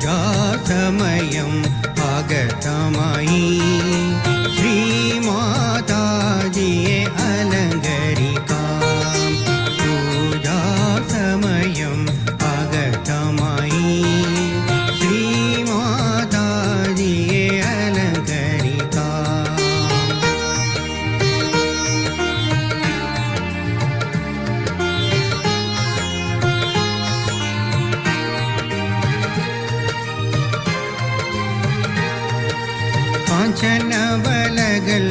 പൂജാസമയം ആഗതമായി ശ്രീമാതാജിയെ അലങ്കരിക്കാം. പൂജാസമയം ആഗതമായി ശ്രീമാതാജിയെ അലങ്കരിക്കാം. കാഞ്ചനവലകൾ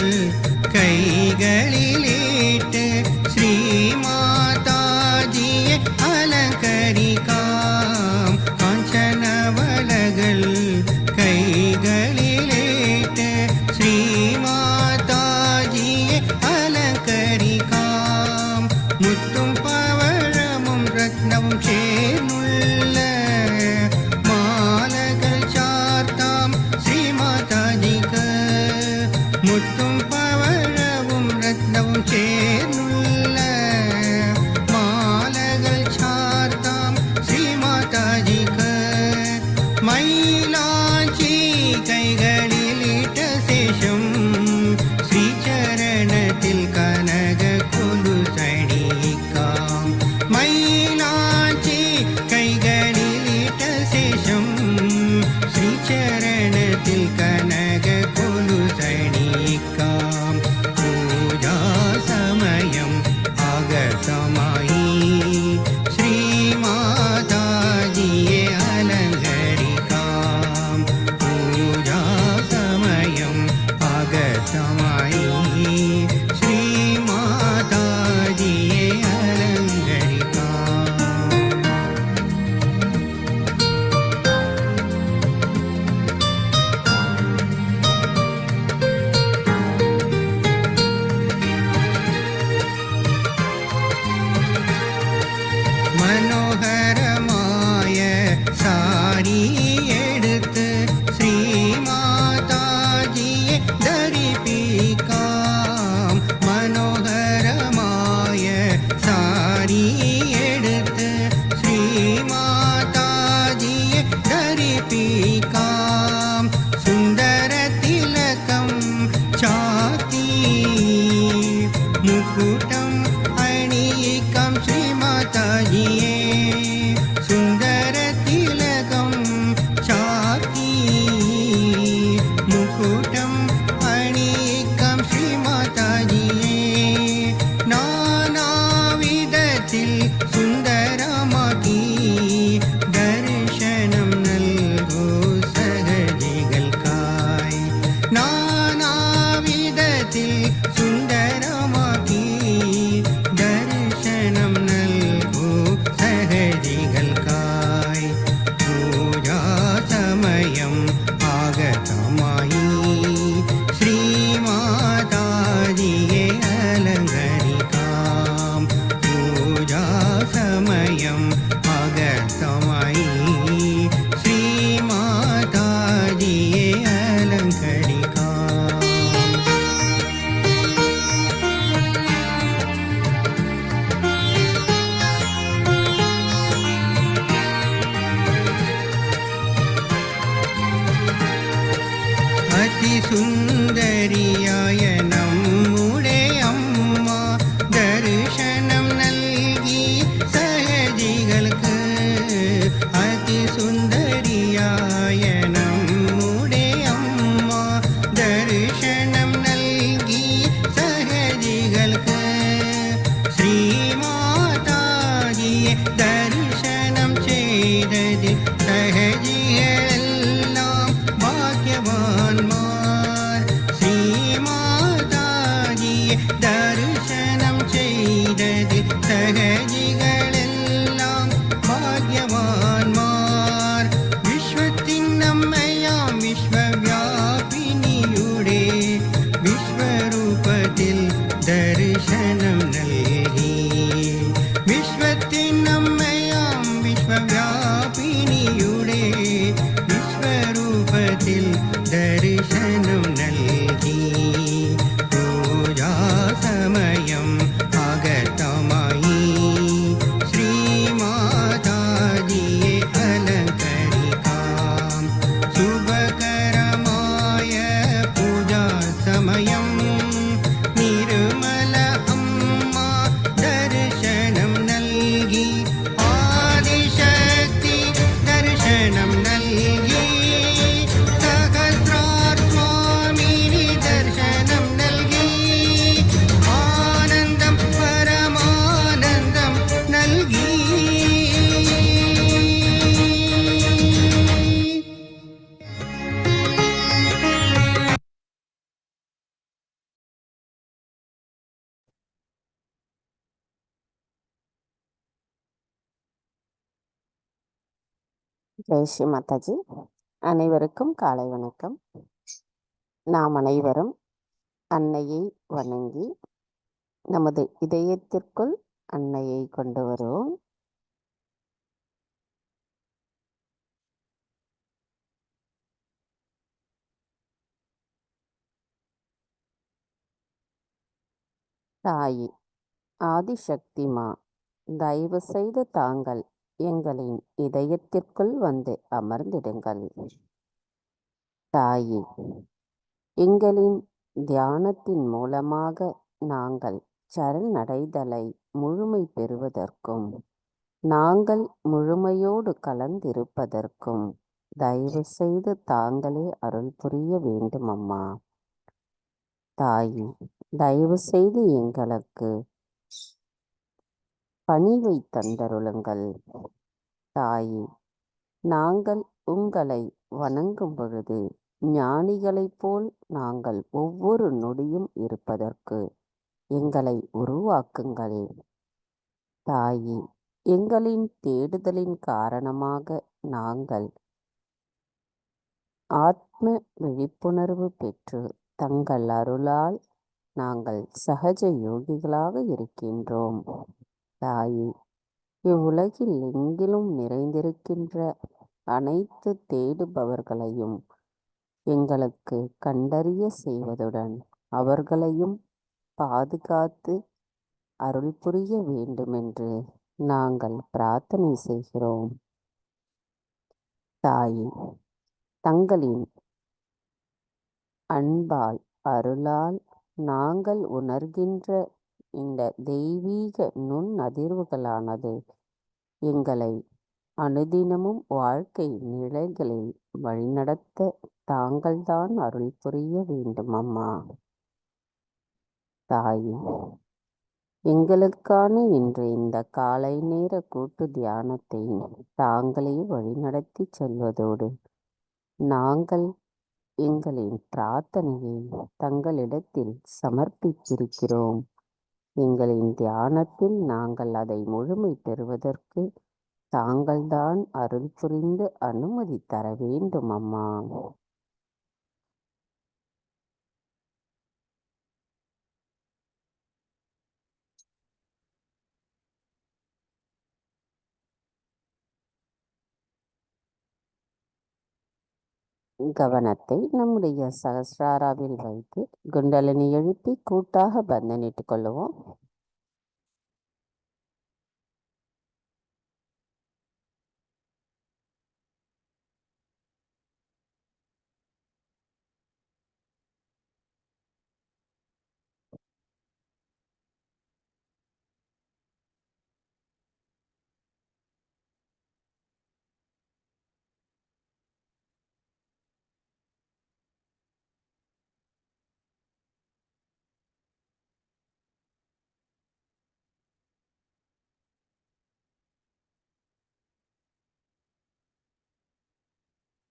കൈകളിലേറ്റ് ശ്രീമാതാജിയെ അലങ്കരിക്കാം. കാഞ്ചനവലകൾ കൈകളിലേറ്റ് ശ്രീമാതാജിയെ അലങ്കരിക്കാം. മുത്തും പവഴമും രത്നവും ചേർന്നുള്ള മാലകൾ ചാർത്താം ശ്രീമാതാജിക്ക്. മുത്തും പവഴവും രത്നവും ചേർന്നുള്ള മാലകൾ ചാർത്താം ശ്രീമാതാജിക്ക്. മൈലാഞ്ചി കൈകളിലിട്ട ശേഷം ശ്രീചരണത്തിൽ കനക കൊലുസണിയിക്കാം. മൈലാഞ്ചി കൈകളിലിട്ട ശേഷം ശ്രീചരണത്തിൽ കനക കൊലുസണിയിക്കാം. പൂജാസമയം ആഗതമായി ശ്രീമാതാജിയെ അലങ്കരിക്കാം. പൂജാസമയം ആഗതമായി ശ്രീമാതാജിയെ അലങ്കരിക്കാം. മനോഹരമായ സാരിയെടുത്ത് ശ്രീമാതാജിയെ ധരിപ്പിക്കാം. മനോഹരമായ സാരിയെടുത്ത് ശ്രീമാതാജിയെ ധരിപ്പിക്കാം. സുന്ദര തിലകം ചാർത്തി മുക്കുട്ടം അണിയിക്കാം ശ്രീമാതാജിയെ. സുന്ദര തിലകം ചാർത്തി മുക്കുട്ടം അണിയിക്കാം ശ്രീമാതാജിയെ. നാനാവിധത്തിൽ സുന്ദരമാക്കി ദർശനം നൽകൂ സഹജികൾക്കായി. നാനാവിധത്തിൽ സുന്ദരമാക്കി ദർശനം നൽകൂ സഹജികൾക്കായി. പൂജാസമയം ആഗതമായി ശ്രീമാതാജിയെ അലങ്കരിക്കാം. പൂജാസമയം ആഗതമായി ശ്രീമാതാജിയെ അലങ്കരിക്കാം. അതിസുന്ദരിയായ നമ്മുടെ അമ്മ ദർശനം നൽകി സഹജികൾക്ക്. അതിസുന്ദരിയായ നമ്മുടെ അമ്മ ദർശനം നൽകി സഹജികൾക്ക്. ശ്രീമാതാജിയെ ദർശനം ചെയ്തത് സഹജികളെല്ലാം ഭാഗ്യവാന്മാർ. ശ്രീമാതാജിയെ ദർശനം ചെയ്തത് സഹജികളെല്ലാം ഭാഗ്യവാന്മാർ. വിശ്വത്തിനമ്മയാം വിശ്വവ്യാപിനിയുടെ വിശ്വരൂപത്തിൽ ദർശനം നൽകി. വിശ്വത്തിനമ്മയാം വിശ്വവ്യാപിനിയുടെ ஜெய் ஸ்ரீ மாதாஜி. அனைவருக்கும் காலை வணக்கம். நாம் அனைவரும் அன்னையை வணங்கி நமது இதயத்திற்குள் அன்னையை கொண்டு வருவோம். தாயே, ஆதிசக்திமா, தயவு செய்து தாங்கள் எங்களின் இதயத்திற்குள் வந்து அமர்ந்திடுங்கள். தாயே, எங்களின் தியானத்தின் மூலமாக நாங்கள் சரணடைதலை முழுமை பெறுவதற்கும் நாங்கள் முழுமையோடு கலந்திருப்பதற்கும் தயவு செய்து தாங்களே அருள் புரிய வேண்டும் அம்மா. தாயே, தயவு செய்து எங்களுக்கு பணிவை தந்தருளுங்கள். தாயே, நாங்கள் உங்களை வணங்கும் பொழுது ஞானிகளைப் போல் நாங்கள் ஒவ்வொரு நொடியும் இருப்பதற்கு எங்களை உருவாக்குங்கள். தாயே, எங்களின் தேடுதலின் காரணமாக நாங்கள் ஆத்ம விழிப்புணர்வு பெற்று தங்கள் அருளால் நாங்கள் சகஜ யோகிகளாக இருக்கின்றோம். தாயே, இவ்வுலகில் எங்கிலும் நிறைந்திருக்கின்ற அனைத்து தேடுபவர்களையும் எங்களுக்கு கண்டறிய செய்வதுடன் அவர்களையும் பாதுகாத்து அருள் புரிய வேண்டுமென்று நாங்கள் பிரார்த்தனை செய்கிறோம். தாயே, தங்களின் அன்பால் அருளால் நாங்கள் உணர்கின்ற இந்த தெய்வீக நுண்ணதிர்வுகளானது எங்களை அனுதினமும் வாழ்க்கை நிலைகளில் வழிநடத்த தாங்கள்தான் அருள் புரிய வேண்டும் அம்மா. தாயே, எங்களுக்கான இன்று இந்த காலை நேர கூட்டு தியானத்தை தாங்களே வழிநடத்தி செல்வதோடு நாங்கள் எங்களின் பிரார்த்தனையை தங்களிடத்தில் சமர்ப்பித்திருக்கிறோம். எங்களின் தியானத்தில் நாங்கள் அதை முழுமை பெறுவதற்கு தாங்கள்தான் அருள் புரிந்து அனுமதி தர வேண்டும் அம்மா. கவனத்தை நம்முடைய சகஸ்ராராவில் வைத்து குண்டலினி எழுப்பி கூட்டாக பந்தனிட்டுக் கொள்ளுவோம்.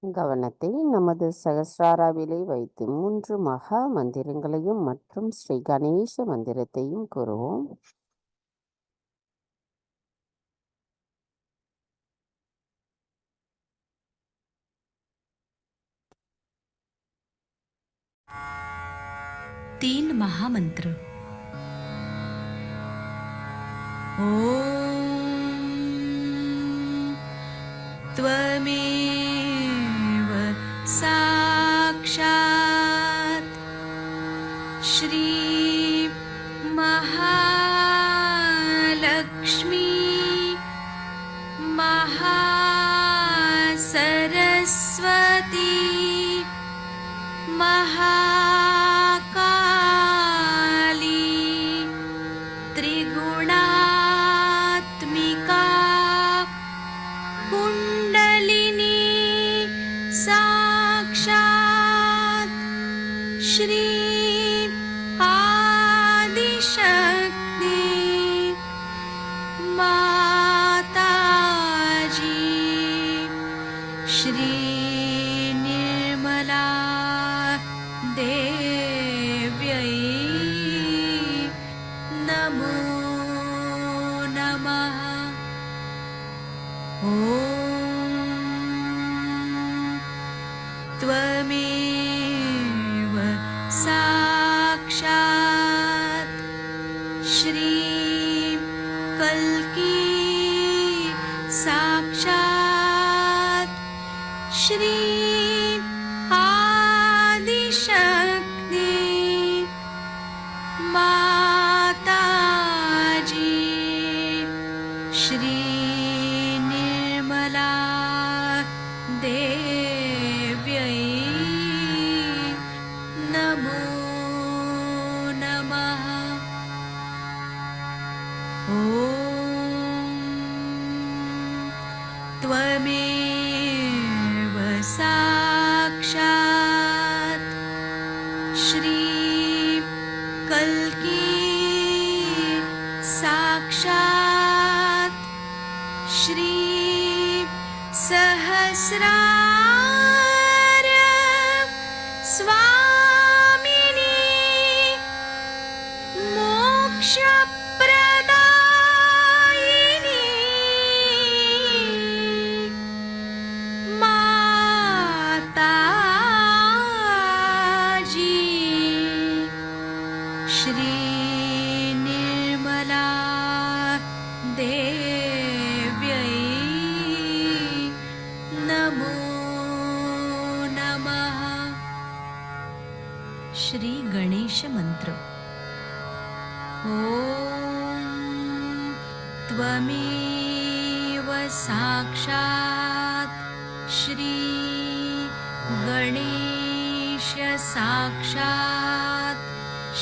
கவனத்தை நமது சகஸ்ராராவிலே வைத்து 3 மகா மந்திரங்களையும் மற்றும் ஸ்ரீ கணேச மந்திரத்தையும் கூறுவோம். तीन महामंत्र। ओम त्वमेव साक्षात् श्री महालक्ष्मी महासरस्वती महाकाली त्रिगुणात्मिका कुण्डलिनी साक्षात् श्री आदिशक्ति माताजी श्री निर्मला देव्यै नमो नमः। ओम त्वमेव साक्षात् श्रीं कल्की साक्षात् श्रीं आदिशक्ति माताजी श्री निर्मला देव्यै नमो नमः। ॐ त्वमेव साक्षात् श्रीं कल्की साक्षात् श्रीं सहस्रार्य स्वामिनी मोक्षप्रदायिनी माताजी श्री निर्मला देव्यै नमो नमः। श्री गणेश मंत्र। ॐ त्वमेव साक्षात् श्री गणेश साक्षात्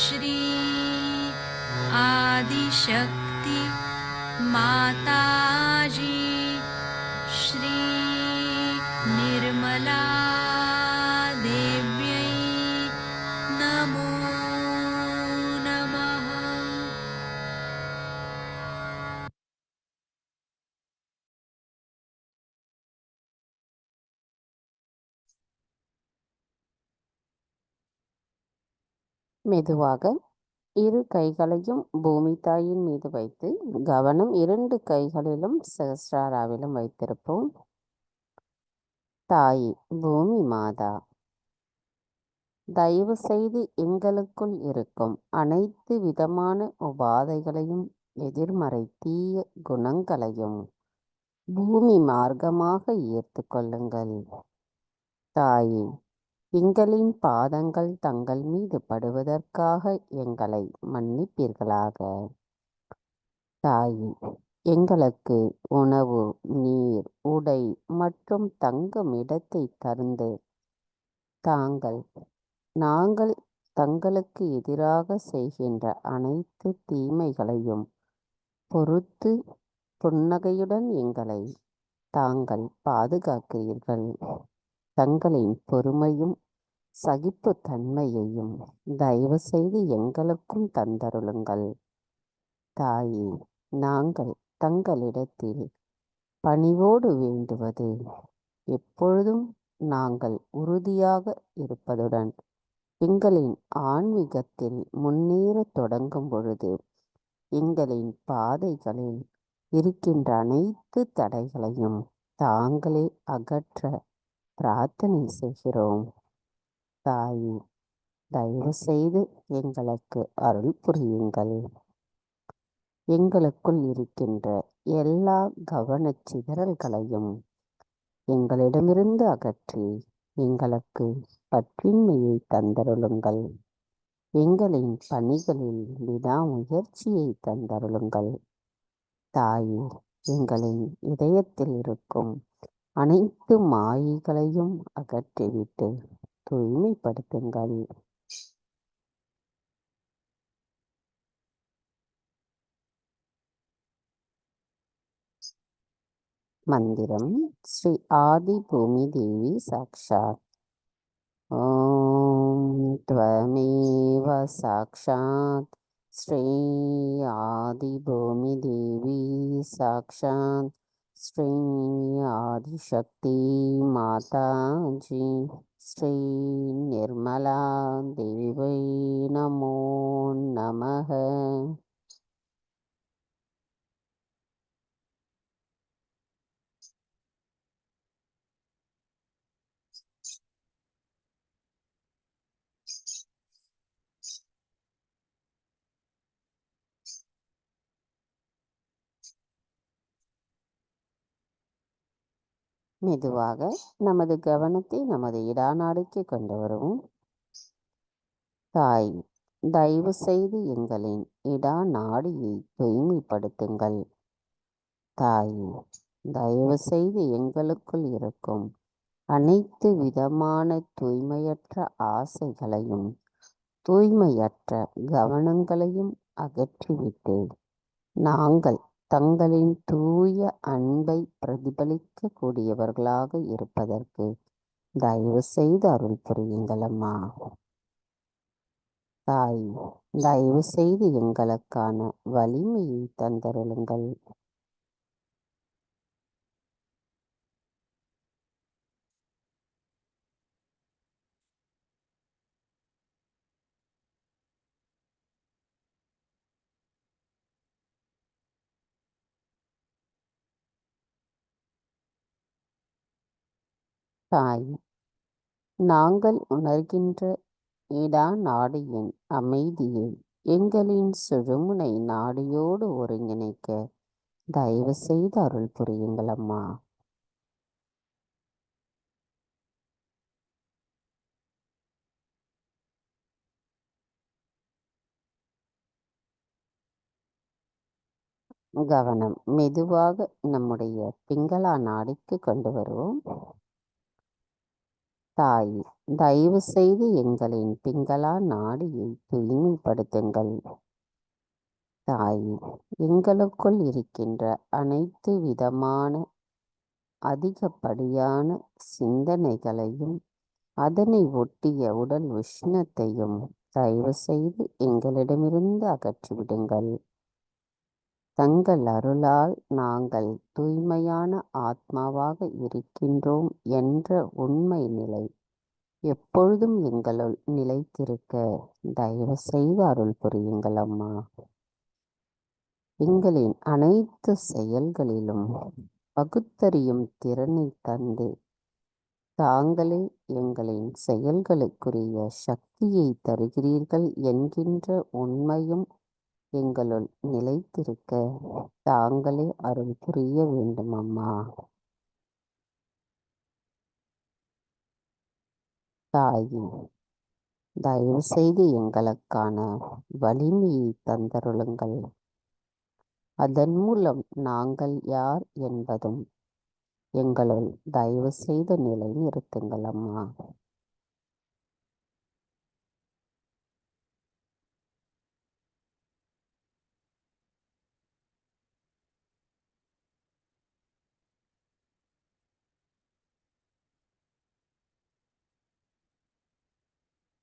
श्री आदिशक्ति माताजी श्री निर्मला देव्यै नमो नमः। மெதுவாக இரு கைகளையும் பூமி தாயின் மீது வைத்து கவனம் 2 கைகளிலும் சகஸ்ராராவிலும் வைத்திருப்போம். தாய் பூமி மாதா, தயவு செய்து எங்களுக்குள் இருக்கும் அனைத்து விதமான உபாதைகளையும் எதிர்மறை தீய குணங்களையும் பூமி மார்க்கமாக ஈர்த்து கொள்ளுங்கள். தாயே, எங்களின் பாதங்கள் தங்கள் மீது படுவதற்காக எங்களை மன்னிப்பீர்களாக. தாயே, எங்களுக்கு உணவு, நீர், உடை மற்றும் தங்கும் இடத்தை தந்து நாங்கள் தங்களுக்கு எதிராக செய்கின்ற அனைத்து தீமைகளையும் பொறுத்து புன்னகையுடன் எங்களை தாங்கள் பாதுகாக்கிறீர்கள். தங்களின் பொறுமையும் சகிப்புத்தன்மையையும் தயவு செய்து எங்களுக்கும் தந்தருளுங்கள். தாயே, நாங்கள் தங்களிடத்தில் பணிவோடு வேண்டுவது எப்பொழுதும் நாங்கள் உறுதியாக இருப்பதுடன் எங்களின் ஆன்மீகத்தில் முன்னேறத் தொடங்கும் பொழுது எங்களின் பாதைகளில் இருக்கின்ற அனைத்து தடைகளையும் தாங்களே அகற்ற பிரார்த்தனை செய்கிறோம். தாயே, தயவு செய்து எங்களுக்கு அருள் புரியுங்கள். எங்களுக்குள் இருக்கின்ற எல்லா கவனச்சிதறல்களையும் எங்களிடமிருந்து அகற்றி எங்களுக்கு பற்றின்மையை தந்தருளுங்கள். எங்களின் பணிகளில் விடாமுயற்சியை தந்தருளுங்கள். தாயே, எங்களின் இதயத்தில் இருக்கும் அனைத்து மாயைகளையும் அகற்றிவிட்டு தூய்மைப்படுத்துங்கள். மந்திரம் ஸ்ரீ ஆதி பூமி தேவி சாக்ஷாத். ஓம் த்வமேவ சாக்ஷாத் ஸ்ரீ ஆதி பூமி தேவி சாக்ஷாத் ஸ்ரீ ஆதிசக்தி மாதாஜி ஸ்ரீ நிர்மலா தேவை நமோ நமः. மெதுவாக நமது கவனத்தை நமது இடாநாடிக்கு கொண்டு வருவோம். தாய், தயவு செய்து எங்களின் இடா நாடியை தூய்மைப்படுத்துங்கள். தாய், தயவு செய்து எங்களுக்குள் இருக்கும் அனைத்து விதமான தூய்மையற்ற ஆசைகளையும் தூய்மையற்ற கவனங்களையும் அகற்றிவிட்டு நாங்கள் தங்களின் தூய அன்பை பிரதிபலிக்க கூடியவர்களாக இருப்பதற்கு தயவு செய்து அருள் புரியுங்கள் அம்மா. தாய், தயவு செய்து எங்களுக்கான வலிமையை தந்தருளுங்கள். தாய், நாங்கள் உணர்கின்ற இடா நாடியின் அமைதியை எங்களின் சுழுமுனை நாடியோடு ஒருங்கிணைக்க தயவு செய்து அருள் புரியுங்கள் அம்மா. கவனம் மெதுவாக நம்முடைய பிங்களா நாடிக்கு கொண்டு வருவோம். தாய், தயவு செய்து எங்களின் பிங்களா நாடியை தூய்மைப்படுத்துங்கள். தாய், எங்களுக்குள் இருக்கின்ற அனைத்து விதமான அதிகப்படியான சிந்தனைகளையும் அதனை ஒட்டிய உடல் உஷ்ணத்தையும் தயவு செய்து எங்களிடமிருந்து அகற்றிவிடுங்கள். தங்கள் அருளால் நாங்கள் தூய்மையான ஆத்மாவாக இருக்கின்றோம் என்ற உண்மை நிலை எப்பொழுதும் எங்களுள் நிலைத்திருக்க தயவு செய்து அருள் புரியுங்கள் அம்மா. எங்களின் அனைத்து செயல்களிலும் பகுத்தறியும் திறனை தந்து தாங்களே எங்களின் செயல்களுக்குரிய சக்தியை தருகிறீர்கள் என்கின்ற உண்மையும் எங்களுள் நிலைத்திருக்க தாங்களே அருள் புரிய வேண்டும் அம்மா. தாயே, தயவு செய்து எங்களுக்கான வலிமையை தந்தருளுங்கள். அதன் மூலம் நாங்கள் யார் என்பதும் எங்களுள் தயவு செய்து நிலை நிறுத்துங்கள் அம்மா.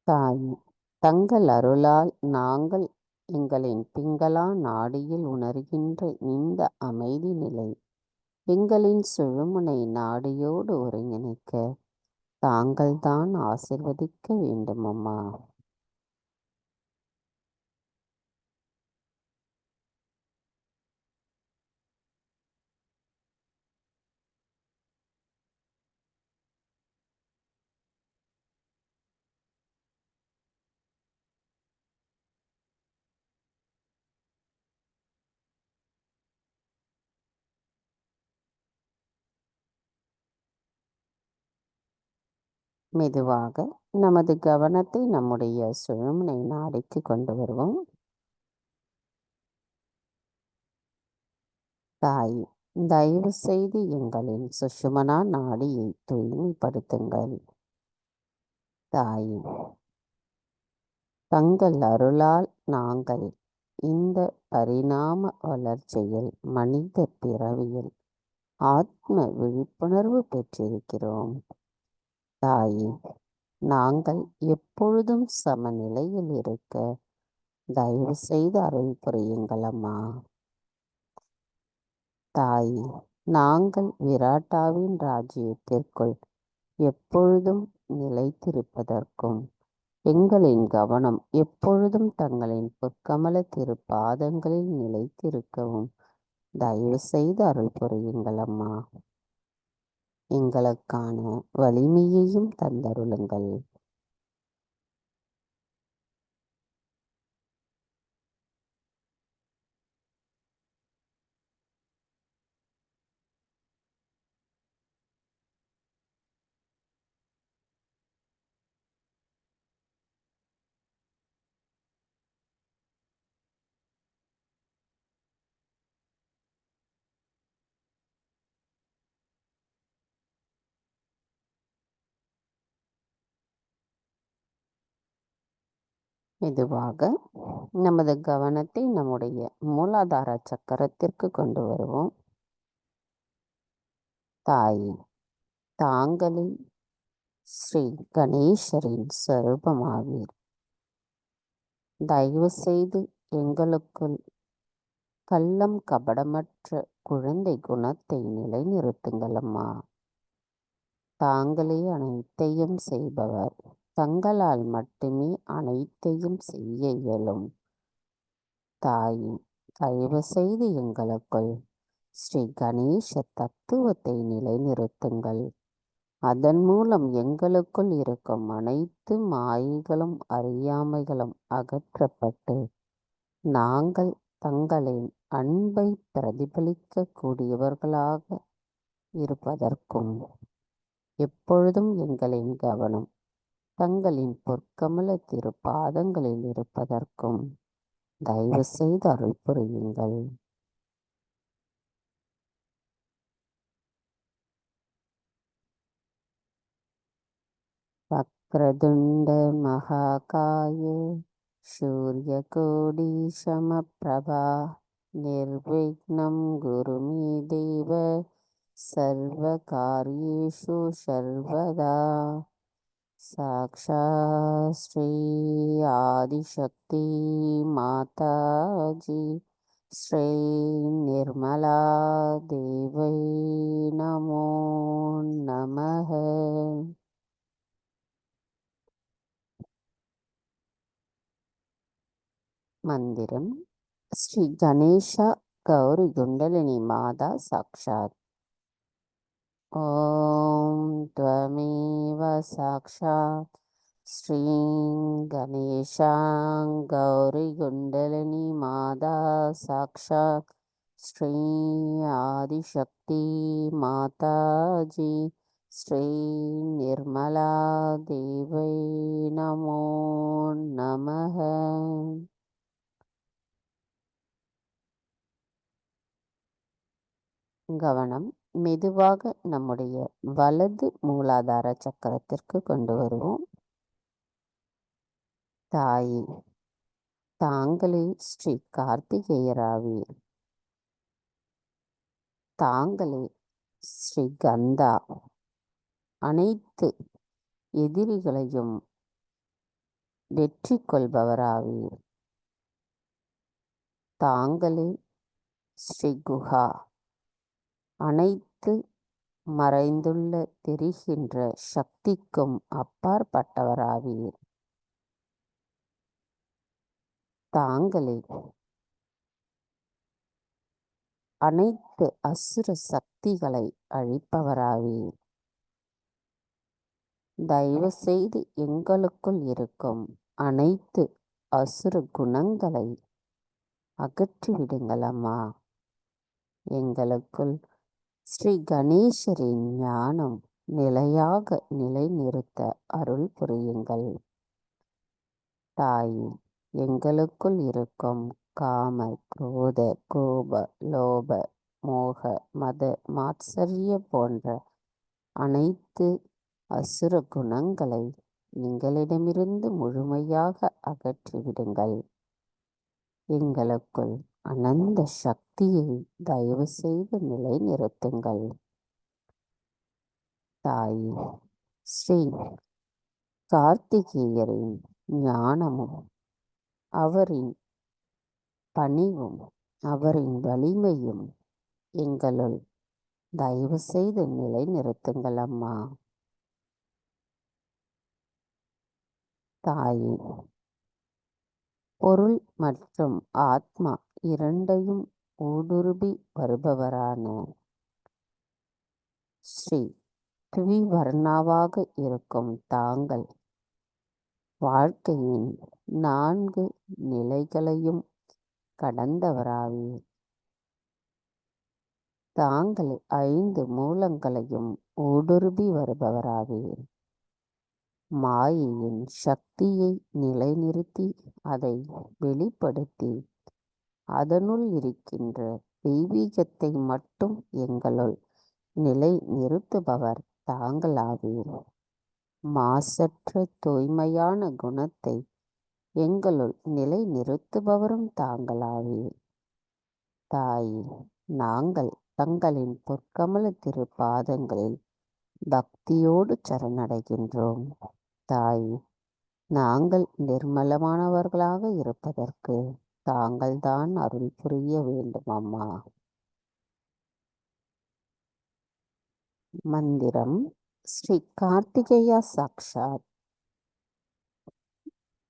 தாய், தங்கள் அருளால் நாங்கள் எங்களின் பிங்களா நாடியில் உணர்கின்ற இந்த அமைதி நிலை எங்களின் சுழுமுனை நாடியோடு ஒருங்கிணைக்க தாங்கள்தான் ஆசிர்வதிக்க வேண்டும் அம்மா. மெதுவாக நமது கவனத்தை நம்முடைய சுழுமுனை நாடிக்கு கொண்டு வருவோம். தாய், தயவு செய்து எங்களின் சுஷுமனா நாடியை தூய்மைப்படுத்துங்கள். தாய், தங்கள் அருளால் நாங்கள் இந்த பரிணாம வளர்ச்சியில் மனித பிறவியில் ஆத்ம விழிப்புணர்வு பெற்றிருக்கிறோம். தாயே, நாங்கள் எப்பொழுதும் சமநிலையில் இருக்க தயவு செய்து அருள் புரியுங்கள் அம்மா. தாயே, நாங்கள் விராட்டாவின் ராஜ்யத்திற்குள் எப்பொழுதும் நிலைத்திருப்பதற்கும் எங்களின் கவனம் எப்பொழுதும் தங்களின் பொற்கமல திருப்பாதங்களில் நிலைத்திருக்கவும் தயவு செய்து அருள் புரியுங்கள் அம்மா. எங்களுக்கான வலிமையையும் தந்தருளுங்கள். மெதுவாக நமது கவனத்தை நம்முடைய மூலாதார சக்கரத்திற்கு கொண்டு வருவோம். தாய், தாங்களே ஸ்ரீ கணேசரின் சொரூபமாவீர். தயவு செய்து எங்களுக்குள் கள்ளம் கபடமற்ற குழந்தை குணத்தை நிலைநிறுத்துங்கள் அம்மா. தாங்களே அனைத்தையும் செய்பவர். தங்களால் மட்டுமே அனைத்தையும் செய்ய இயலும். தாயின் தயவு செய்து எங்களுக்குள் ஸ்ரீ கணேச தத்துவத்தை நிலைநிறுத்துங்கள். அதன் மூலம் எங்களுக்குள் இருக்கும் அனைத்து மாயைகளும் அறியாமைகளும் அகற்றப்பட்டு நாங்கள் தங்களின் அன்பை பிரதிபலிக்க கூடியவர்களாக இருப்பதற்கும் எப்பொழுதும் எங்களின் கவனம் தங்களின் பொற்கமல திருப்பாதங்களில் இருப்பதற்கும் தயவு செய்து அருள் புரியுங்கள். வக்ரதுண்ட மகாகாய சூரியகோடி சமப்பிரபா நிர்விக்னம் குருமே தேவ சர்வகாரியேஷு சர்வதா. சாக்ஷாத் ஸ்ரீ ஆதிசக்தி மாதாஜி ஸ்ரீ நிர்மலா தேவை நமோ நமः. மந்திரம் ஸ்ரீ கணேஷா கௌரி குண்டலினி மாதா சாக்ஷாத். ஓம் த்வமேவ சாக்ஷாத் ஸ்ரீ கணேஷாங் கௌரி குண்டலினி மாதா சாக்ஷாத் ஸ்ரீ ஆதிசக்தி மாதாஜி ஸ்ரீ நிர்மலா தேவை நமோ நமः. கவனம் மெதுவாக நம்முடைய வலது மூலாதார சக்கரத்திற்கு கொண்டு வருவோம். தாயே, தாங்களே ஸ்ரீ கார்த்திகேயராவீர். தாங்களே ஸ்ரீ கந்தா. அனைத்து எதிரிகளையும் வெற்றி கொள்பவராவீர். தாங்களே ஸ்ரீ குஹா. அனைத்து மறைந்துள்ள தெரிகின்ற சக்திக்கும் அப்பாற்பட்டவராவீர். தாங்களே அனைத்து அசுர சக்திகளை அழிப்பவராவீர். தயவு செய்து எங்களுக்குள் இருக்கும் அனைத்து அசுர குணங்களை அகற்றிவிடுங்கள் அம்மா. எங்களுக்குள் ஸ்ரீ கணேசரின் ஞானம் நிலையாக நிலைநிறுத்த அருள் புரியுங்கள். தாயே, எங்களுக்குள் இருக்கும் காம குரோத கோப லோப மோக மத மாத்சரிய போன்ற அனைத்து அசுர குணங்களை எங்களிடமிருந்து முழுமையாக அகற்றிவிடுங்கள். எங்களுக்குள் அனந்த சக்தியை தயவு செய்து நிலைநிறுத்துங்கள். தாயே, ஸ்ரீ கார்த்திகேயரின் ஞானமும் அவரின் பணிவும் அவரின் வலிமையும் எங்களுள் தயவு செய்து நிலைநிறுத்துங்கள் அம்மா. தாயே, பொருள் மற்றும் ஆத்மா இரண்டையும் ஊடுருவி வருபவரான ஸ்ரீ திவிவர்ணாவாக இருக்கும் தாங்கள் வாழ்க்கையின் 4 நிலைகளையும் கடந்தவராவீர். தாங்கள் 5 மூலங்களையும் ஊடுருவி வருபவராவீர். மாயையின் சக்தியை நிலைநிறுத்தி அதை வெளிப்படுத்தி அதனுள் இருக்கின்ற தெய்வீகத்தை மட்டும் எங்களுள் நிலை நிறுத்துபவர் தாங்களாவீர். மாசற்ற தூய்மையான குணத்தை எங்களுள் நிலை நிறுத்துபவரும் தாங்களாவே. தாயே, நாங்கள் தங்களின் பொற்கமல திருப்பாதங்களில் பக்தியோடு சரணடைகின்றோம். தாயே, நாங்கள் நிர்மலமானவர்களாக இருப்பதற்கு தாங்கள்தான் அருள் புரிய வேண்டும் அம்மா. மந்திரம் ஸ்ரீ கார்த்திகேயா சாக்ஷாத்.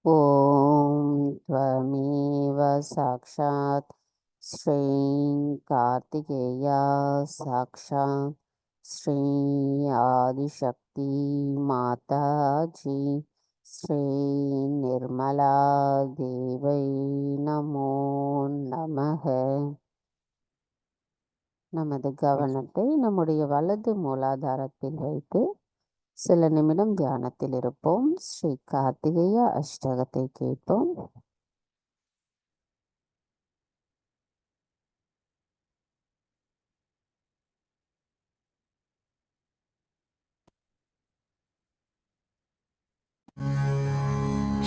ஓம் த்வமேவ சாக்ஷாத் ஸ்ரீ கார்த்திகேயா சாக்ஷாத் ஸ்ரீ ஆதிசக்தி மாதாஜி ஸ்ரீ நிர்மலா தேவை நமோ நமக. நமது கவனத்தை நம்முடைய வலது மூலாதாரத்தில் வைத்து சில நிமிடம் தியானத்தில் இருப்போம். ஸ்ரீ கார்த்திகேய அஷ்டகத்தை கேட்போம்.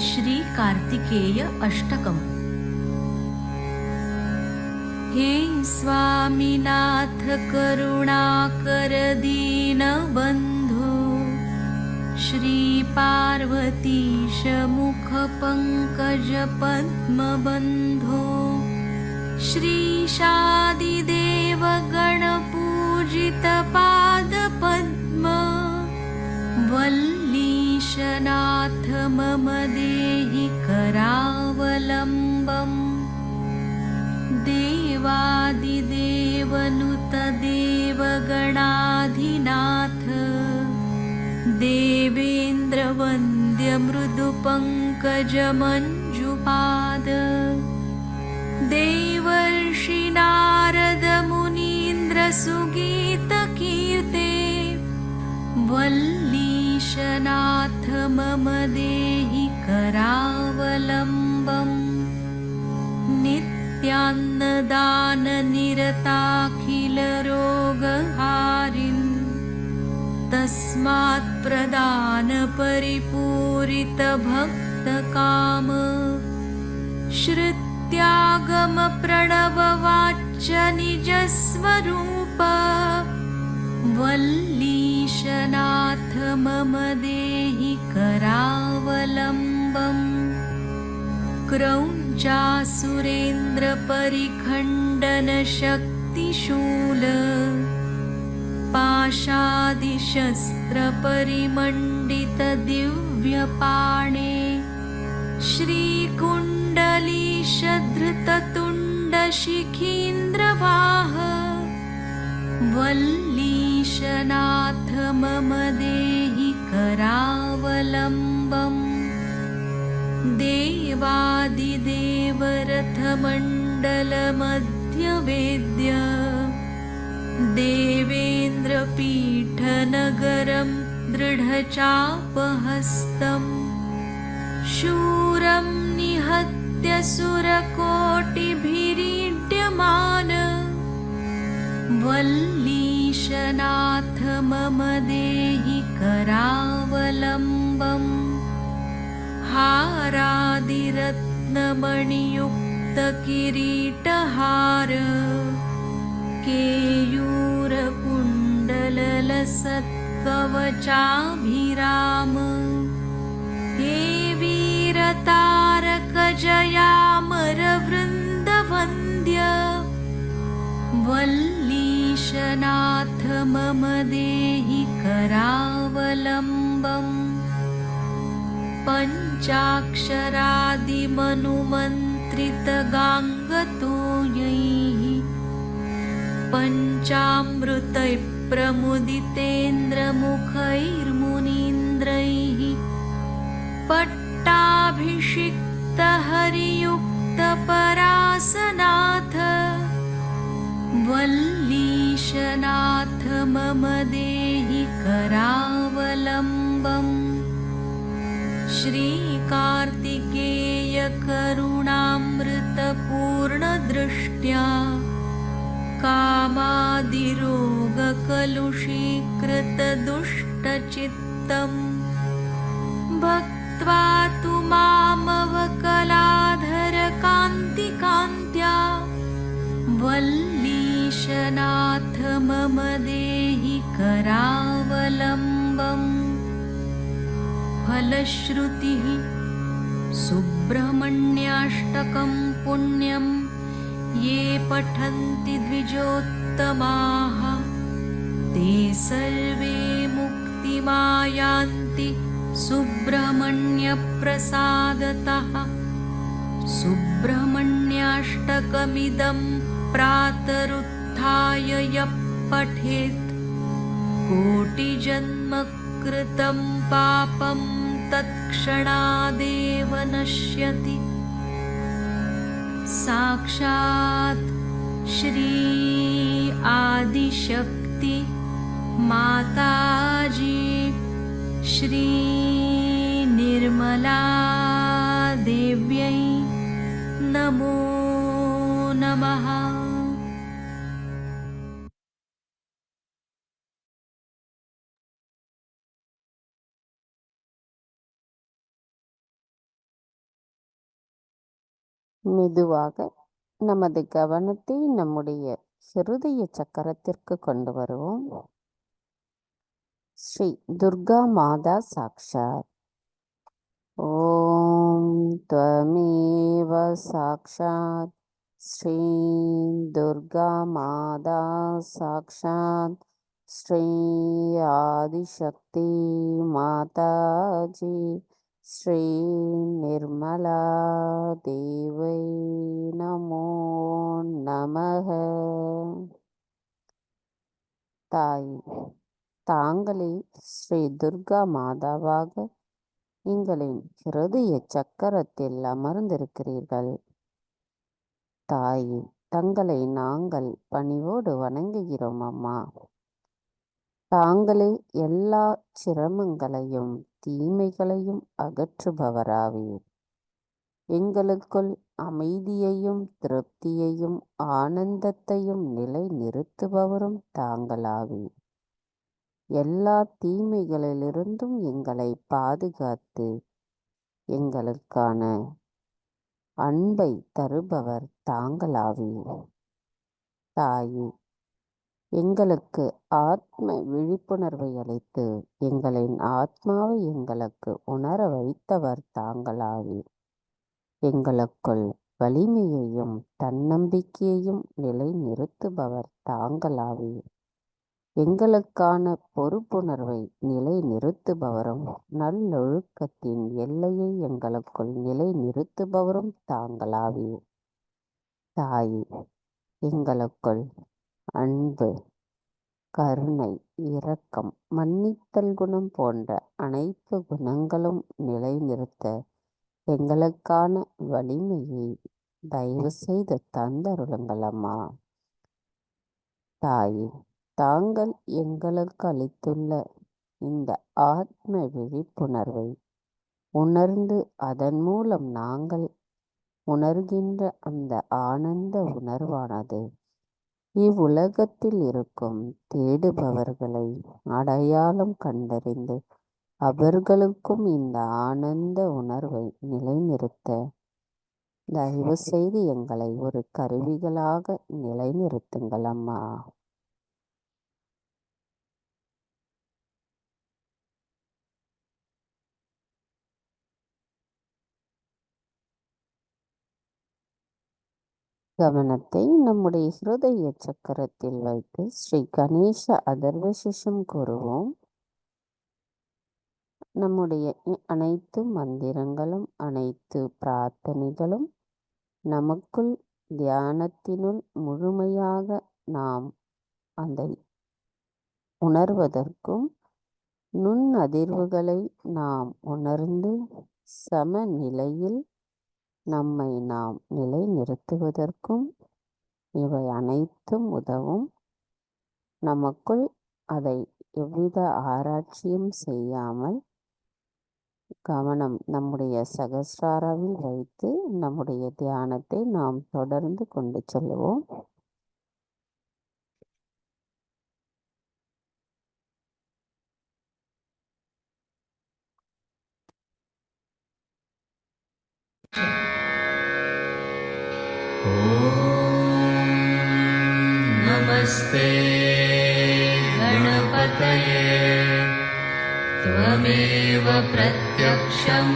श्री कार्तिकेय अष्टकम्। हे स्वामीनाथ करुणाकर दीनबन्धो, श्री पार्वतीश मुख पंकज पद्मबन्धो, श्रीशादिदेव गणपूजित पादपद्म, वल्लीशनाथ मम देहि करावलम्बम्। देवादिदेवनुत देवगणाधिनाथ, देवेन्द्रवन्द्य मृदुपङ्कज मञ्जुपाद, देवर्षि नारद मुनीन्द्र सुगीतकीर्ते, वल्लीशनाथ मम देहि करावलम्बम्। नित्यान्नदाननिरताखिल रोगहारिन्, तस्मात् प्रदान परिपूरित भक्तकाम, श्रुत्यागम प्रणववाच्य निजस्वरूप, वल्लीशनाथ मम देहि करावलम्बम्। क्रौञ्चासुरेन्द्र परिखण्डन शक्तिशूल, पाशादिशस्त्र परिमण्डित दिव्यपाणे, श्रीकुण्डलीशधृततुण्ड शिखीन्द्रवाह, वल्लीशनाथ मम देहि करावलम्बम्। देवादिदेव रथमण्डल मध्यवेद्य, देवेन्द्रपीठनगरं दृढचापहस्तम्, शूरं निहत्य सुरकोटिभिरीड्यमान, वल्लीशनाथ मम देहि करावलम्बम्। हारादिरत्नमणियुक्त किरीटहार, केयूरकुण्डललसत्कवचाभिराम, हे वीरतारक जयामरवृन्दवन्द्य, वल्लीशनाथ मम देहि करावलम्बम्। पञ्चाक्षरादिमनुमन्त्रितगाङ्गतोयैः, पञ्चामृतैः प्रमुदितेन्द्रमुखैर्मुनीन्द्रैः, पट्टाभिषिक्तहरियुक्तपरासनाथ, वल्लीशनाथ मम देहि करावलम्बम्। श्रीकार्तिकेय करुणामृतपूर्णदृष्ट्या, कामादिरोगकलुषीकृतदुष्टचित्तं, भक्ति दृष्ट्वा तु मामवकलाधरकान्तिकान्त्या वल्लीशनाथ मम देहि करावलम्बम् फलश्रुतिः सुब्रह्मण्याष्टकं पुण्यं ये पठन्ति द्विजोत्तमाः ते सर्वे मुक्तिमायान्ति सुब्रह्मण्यप्रसादतः सुब्रह्मण्याष्टकमिदं प्रातरुत्थाय यः पठेत् कोटिजन्मकृतं पापं तत्क्षणादेव नश्यति। साक्षात् श्री आदिशक्ति माताजी श्री निर्मला देव्यै नमो नमः। மெதுவாக நமது கவனத்தை நம்முடைய ஹிருதய சக்கரத்திற்கு கொண்டு வருவோம். ஸ்ரீ துர்கா மாதா சாக்ஷாத். ஓம் த்வமேவ சாக்ஷாத் ஸ்ரீ துர்கா மாதா சாக்ஷாத் ஸ்ரீ ஆதிசக்தி மாதாஜி ஸ்ரீ நிர்மலா தேவை நமோ நமக. தாய், தாங்களே ஸ்ரீ துர்கா மாதாவாக எங்களின் ஹிருதய சக்கரத்தில் அமர்ந்திருக்கிறீர்கள். தாயே, தங்களை நாங்கள் பணிவோடு வணங்குகிறோம் அம்மா. தாங்களே எல்லா சிரமங்களையும் தீமைகளையும் அகற்றுபவராவீர். எங்களுக்குள் அமைதியையும் திருப்தியையும் ஆனந்தத்தையும் நிலை நிறுத்துபவரும் தாங்களாவீர். எல்லா தீமைகளிலிருந்தும் எங்களை பாதுகாத்து எங்களுக்கான அன்பை தருபவர் தாங்களாவீர். தாயே, எங்களுக்கு ஆத்ம விழிப்புணர்வை அளித்து எங்களின் ஆத்மாவை எங்களுக்கு உணர வைத்தவர் தாங்களாவீர். எங்களுக்குள் வலிமையையும் தன்னம்பிக்கையையும் நிலை நிறுத்துபவர் தாங்களாவீர். எங்களுக்கான பொறுப்புணர்வை நிலை நிறுத்துபவரும் நல்லொழுக்கத்தின் எல்லையை எங்களுக்குள் நிலை நிறுத்துபவரும் தாங்களாவீர். தாயே, எங்களுக்குள் அன்பு, கருணை, இரக்கம், மன்னித்தல் குணம் போன்ற அனைத்து குணங்களும் நிலைநிறுத்த எங்களுக்கான வலிமையை தயவு செய்து தந்தருளுங்கள் அம்மா. தாயே, தாங்கள் எங்களுக்கு அளித்துள்ள இந்த ஆத்ம விழிப்புணர்வை உணர்ந்து அதன் மூலம் நாங்கள் உணர்கின்ற அந்த ஆனந்த உணர்வானது இவ்வுலகத்தில் இருக்கும் தேடுபவர்களை அடையாளம் கண்டறிந்து அவர்களுக்கும் இந்த ஆனந்த உணர்வை நிலைநிறுத்த தயவு செய்து எங்களை ஒரு கருவிகளாக நிலைநிறுத்துங்கள் அம்மா. கவனத்தை நம்முடைய ஹிருதய சக்கரத்தில் வைத்து ஸ்ரீ கணேச அதர்வசிஷம் கூறுவோம். நம்முடைய அனைத்து மந்திரங்களும் அனைத்து பிரார்த்தனைகளும் நமக்குள் தியானத்தினுள் முழுமையாக நாம் அதை உணர்வதற்கும் நுண் அதிர்வுகளை நாம் உணர்ந்து சமநிலையில் நம்மை நாம் நிலை நிறுத்துவதற்கும் இவை அனைத்தும் உதவும். நமக்குள் அதை எவ்வித ஆராய்ச்சியும் செய்யாமல் கவனம் நம்முடைய சகஸ்ராராவில் வைத்து நம்முடைய தியானத்தை நாம் தொடர்ந்து கொண்டு செல்வோம். नमस्ते गणपतये त्वमेव प्रत्यक्षं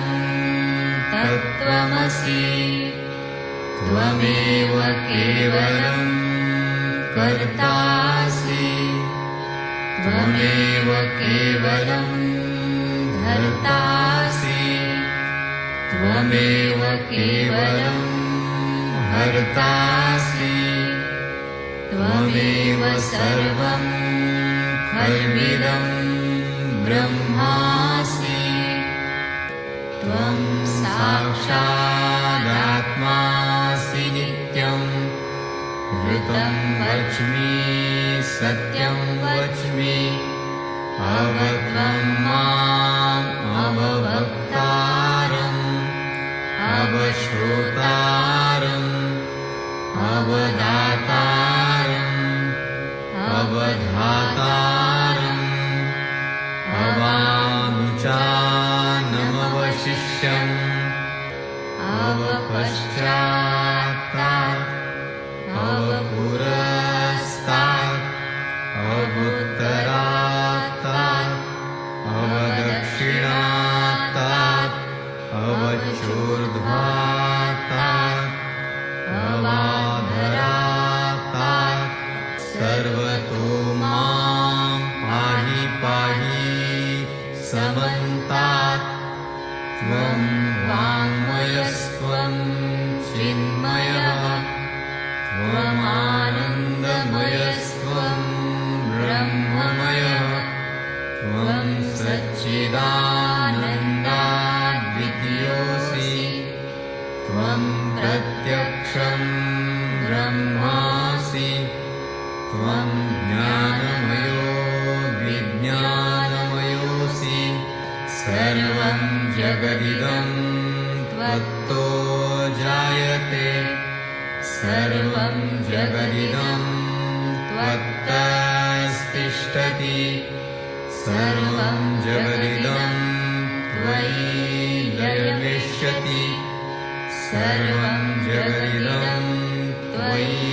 तत्त्वमसि त्वमेव केवलं कर्तासि त्वमेव केवलं धर्तासि त्वमेव केवलं हर्तासि त्वमेव सर्वं खल्विदं ब्रह्मासि त्वं साक्षादात्मासि नित्यं ऋतं वच्मि सत्यं वच्मि अवत्वं माम् अववक्तारम् अवश्रोतारम् अवदातारम् अवधातारम् अवानुचानमवशिष्यम् अवपश्चात्तात् अवपुरस्तात् अवुत्तरात्तात् अवदक्षिणात्तात् अवचोर्ध्वात्तात् अवाधरात्तात् सर्वतो मां पाहि पाहि समन्तात् त्वं वाङ्मयस्त्वं चिन्मयः त्वमानन्दमयस्त्वं ब्रह्ममयः त्वं सच्चिदानन्दाद्वितीयोऽसि त्वं प्रत्यक्षं ब्रह्मासि त्वं ज्ञानमयो विज्ञानमयोऽसि सर्वं जगदिदं त्वत्तो जायते सर्वं जगदिदं त्वत्तस्तिष्ठति सर्वं जगदिदं त्वयि लयमिष्यति सर्वं जगदिदं त्वयि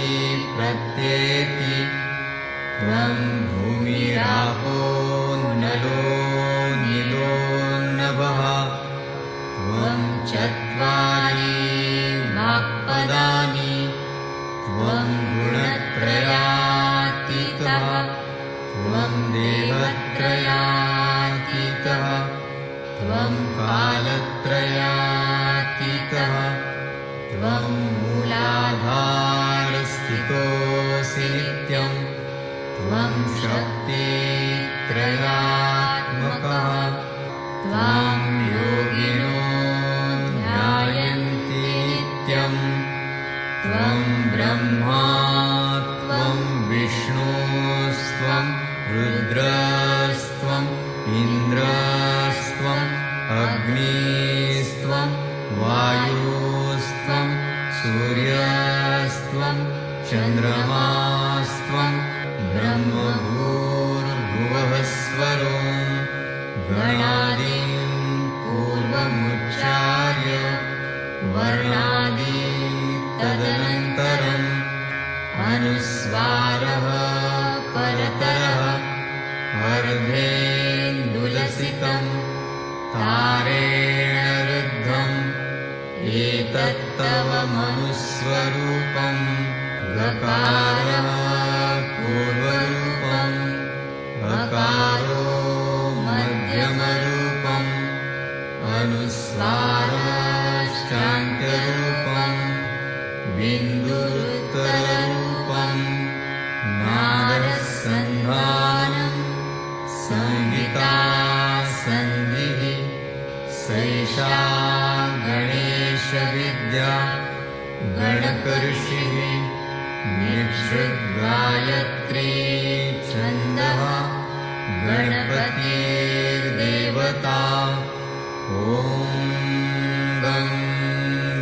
प्रत्येति त्वं भूमिरापो नलो नीलो नभः त्वं चत्वारि वाक्पदानि त्वं गुणत्रयातीतः त्वं देवत्रयातीतः त्वं कालत्रयातीतः त्वं मूलाधारस्थितोऽसि नित्यं त्वं शक्तित्रयात्मकः त्वां योगिनो ध्यायन्ति नित्यं त्वं ब्रह्मा त्वं विष्णुस्त्वं रुद्रस्त्वम् इन्द्रस्त्वम् अग्निस्त्वं वायुस्त्वं सूर्यस्त्वं चन्द्रमास्त्वं ब्रह्मभूर्भुवः स्वरो गणादिं पूर्वमुच्चार्य वर्णादि तदनन्तरम् अनुस्वारः परतरः अर्धेन्दुलसितं तारेण रुद्धम् एतत्तव मनुस्वरूपं गकारः पूर्वरूपम् अकारो मध्यमरूपम् अनुस्वारश्चान्त्यरूपम् बिन्दुरुत्तररूपम् नादसन्धानम् संहिता सन्धिः सैषा गणेशविद्या गणकऋषिः निक्षुद्गायत्री छन्दः गणपतिर्देवता ॐ गं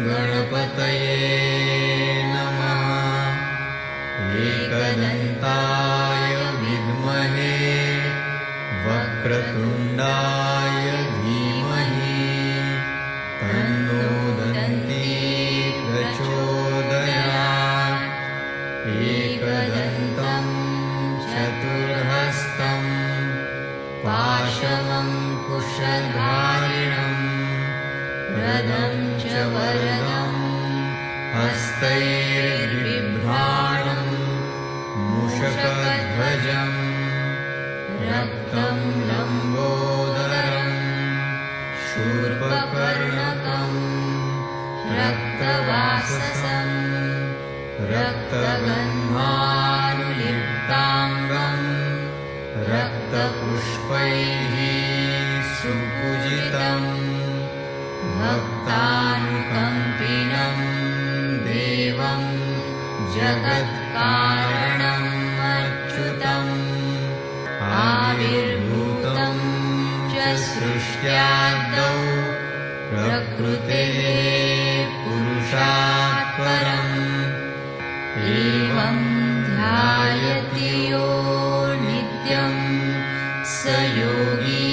गणपतये नमः एकदन्ताय विद्महे वक्रतुण्डाय धीमहि तन्नो दन्ती प्रचोदयात् शूर्पकर्णकम् रक्तवाससं रक्तगन्धानुलिप्ताङ्गम् रक्तपुष्पैः सुपूजितम् भक्तानुकम्पिनं देवं जगत्कारणम् अच्युतम् आविर्भूतं च सृष्ट्यादौ प्रकृतेः पुरुषात् परम् एवं ध्यायति यो नित्यं स योगी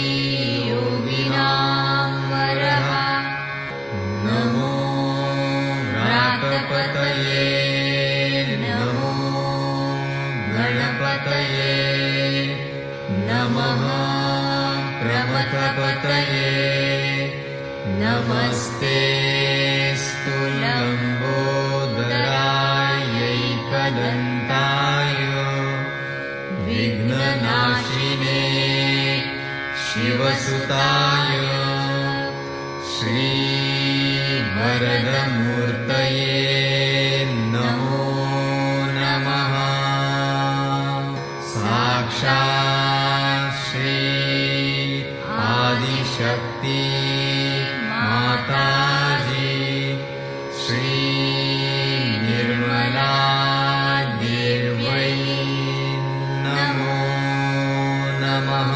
योगिनां वरः नमो व्रातपतये नमो गणपतये नमः प्रमथपतये नमस्ते स्तुलम्बोदरायैकदन्ताय विघ्ननाशिने शिवसुताय श्रीवरदमूर्तये नमो नमः साक्षात् श्री आदिशक्ति माताजी श्री निर्मला देव्यै नमो नमः.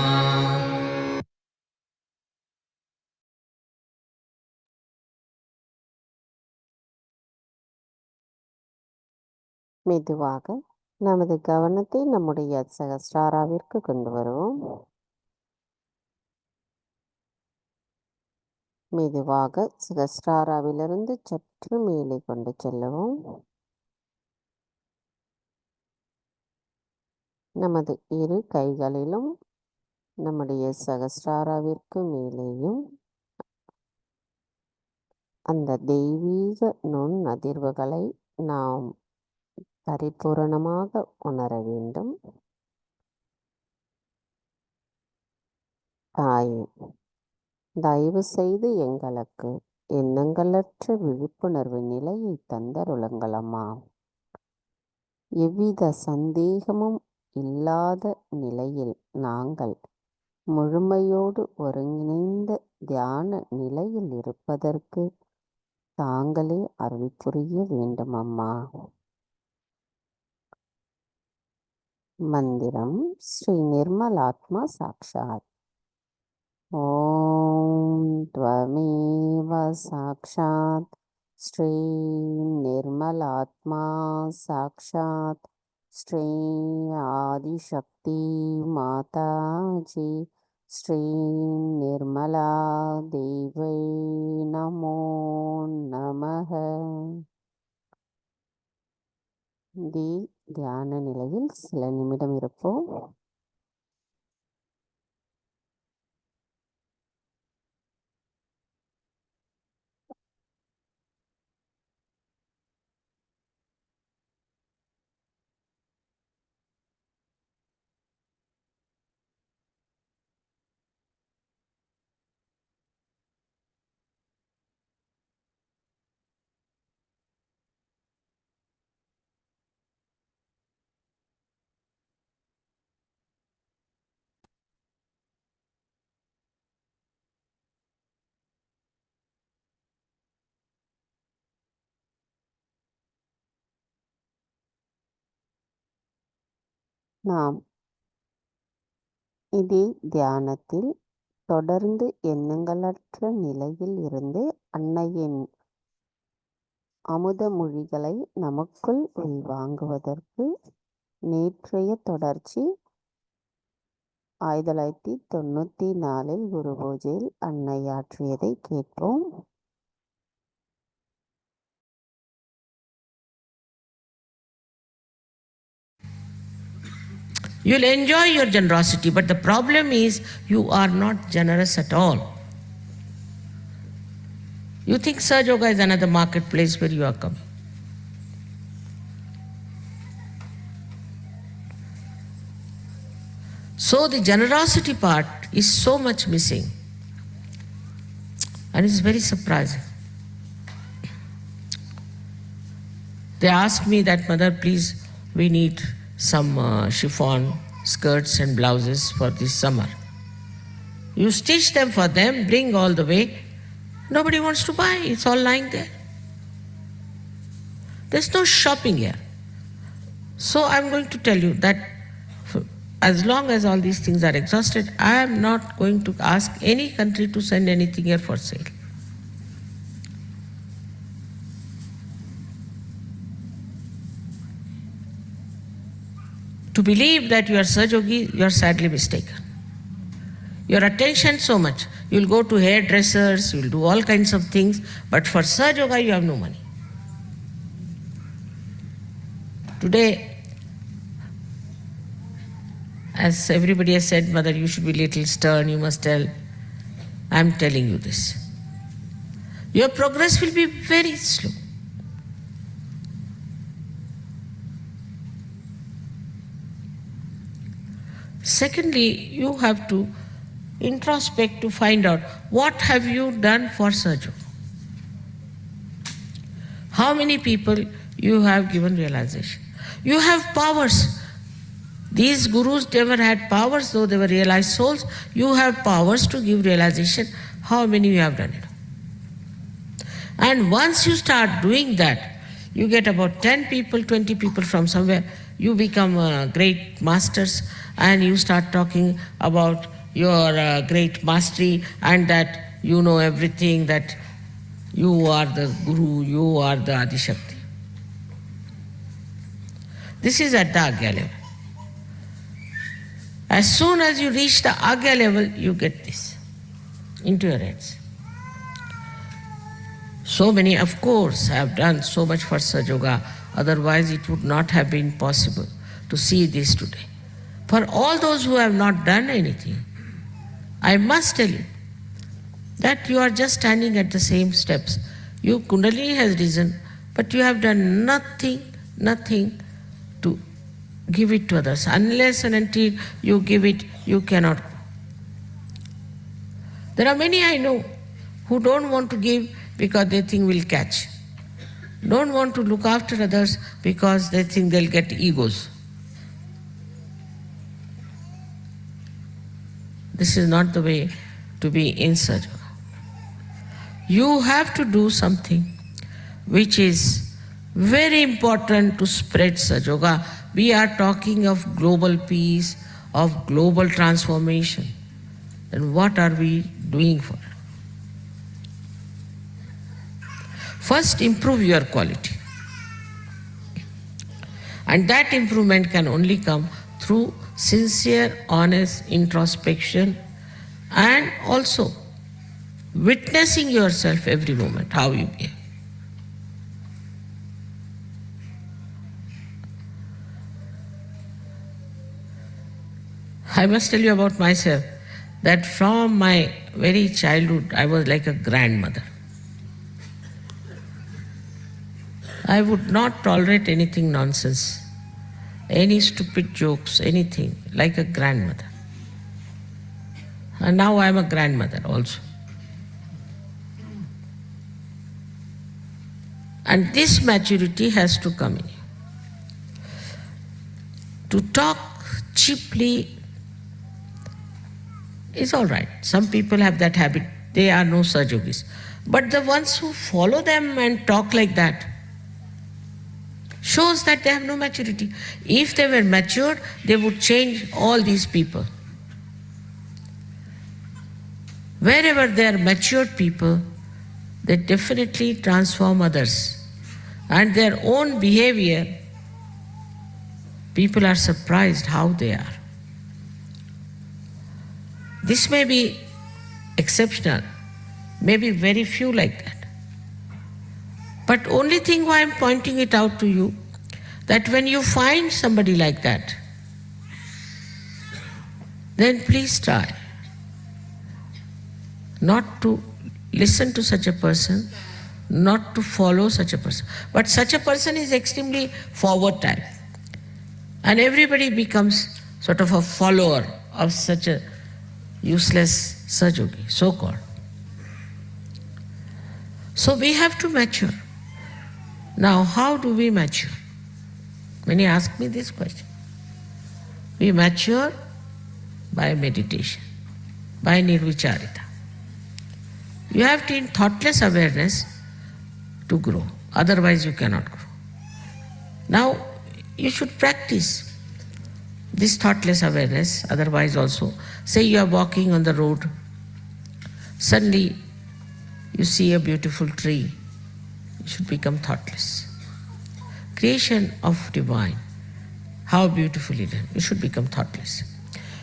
மெதுவாக நமது கவனத்தை நம்முடைய சகஸ்ராராவிற்கு கொண்டு வருவோம். மெதுவாக சகஸ்ராராவிலிருந்து சற்று மேலே கொண்டு செல்லவும். நமது இரு கைகளிலும் நம்முடைய சகஸ்ராராவிற்கு மேலேயும் அந்த தெய்வீக நுண் அதிர்வுகளை நாம் பரிபூரணமாக உணர வேண்டும். தாயே, தயவு செய்து எங்களுக்கு எண்ணங்களற்ற விழிப்புணர்வு நிலையை தந்தருளுங்களம்மா. எவ்வித சந்தேகமும் இல்லாத நிலையில் நாங்கள் முழுமையோடு ஒருங்கிணைந்த தியான நிலையில் இருப்பதற்கு தாங்களே அருள் புரிய வேண்டும் அம்மா. மந்திரம் ஸ்ரீ நிர்மலாத்மா சாக்ஷாத். ஓம் த்வமேவ சாக்ஷாத் ஸ்ரீ நிர்மலாத்மா சாக்ஷாத் ஸ்ரீ ஆதிசக்தி மாதாஜி ஸ்ரீ நிர்மலா தேவை நமோ நமः. தியான நிலையில் சில நிமிடம் இருப்போம். நாம் இதே தியானத்தில் தொடர்ந்து எண்ணங்களற்ற நிலையில் இருந்து அன்னையின் அமுத மொழிகளை நமக்குள் உள்வாங்குவதற்கு நேற்றைய தொடர்ச்சி 1994 குரு பூஜையில் அன்னை ஆற்றியதை கேட்போம். You'll enjoy your generosity, but the problem is you are not generous at all. You think Sahaja Yoga is another marketplace where you are coming. So the generosity part is so much missing. And it's very surprising. They asked me that, Mother, please, we need some chiffon skirts and blouses for this summer. You stitch them for them, bring all the way. Nobody wants to buy, it's all lying there. There's no shopping here. So I'm going to tell you that as long as all these things are exhausted, I am not going to ask any country to send anything here for sale. To believe that you are Sahajogi, you are sadly mistaken. Your attention so much. You'll go to hairdressers, you'll do all kinds of things, but for Sahajoga you have no money. Today, as everybody has said, Mother, you should be little stern, you must tell. I'm telling you this. Your progress will be very slow. Secondly, you have to introspect to find out what have you done for Sahajoga. How many people you have given realization. You have powers. These gurus never had powers, though they were realized souls. You have powers to give realization. How many you have done it? And once you start doing that, you get about 10 people, 20 people from somewhere. You become great masters and you start talking about your great mastery and that you know everything, that you are the guru, you are the Adishakti. This is at the Agya level. As soon as you reach the Agya level, you get this into your heads. So many, of course, have done so much for Sahajoga, otherwise it would not have been possible to see this today. For all those who have not done anything, I must tell you that you are just standing at the same steps. Your Kundalini has risen, but you have done nothing to give it to others. Unless and until you give it, you cannot. There are many I know who don't want to give because they think will catch. Don't want to look after others because they think they'll get egos. This is not the way to be in Sahajoga. You have to do something which is very important to spread Sahajoga. We are talking of global peace, of global transformation. Then what are we doing for it? First, improve your quality. And that improvement can only come through sincere, honest introspection and also witnessing yourself every moment, how you behave. I must tell you about myself that from my very childhood, I was like a grandmother. I would not tolerate anything nonsense, any stupid jokes, anything, like a grandmother. And now I am a grandmother also. And this maturity has to come in you. To talk cheaply is all right. Some people have that habit. They are no Sahajogis. But the ones who follow them and talk like that shows that they have no maturity. If they were matured, they would change all these people. Wherever they are matured people, they definitely transform others. And their own behavior, people are surprised how they are. This may be exceptional, maybe very few like that. But only thing why I'm pointing it out to you, that when you find somebody like that, then please try not to listen to such a person, not to follow such a person. But such a person is extremely forward type. And everybody becomes sort of a follower of such a useless Sahajogi, so-called. So we have to mature. Now, how do we mature? Many ask me this question. We mature by meditation, by nirvicharita. You have to in thoughtless awareness to grow. Otherwise you cannot grow. Now you should practice this thoughtless awareness, otherwise also. Say you are walking on the road, suddenly you see a beautiful tree, you should become thoughtless. Creation of divine, how beautiful it is, you should become thoughtless.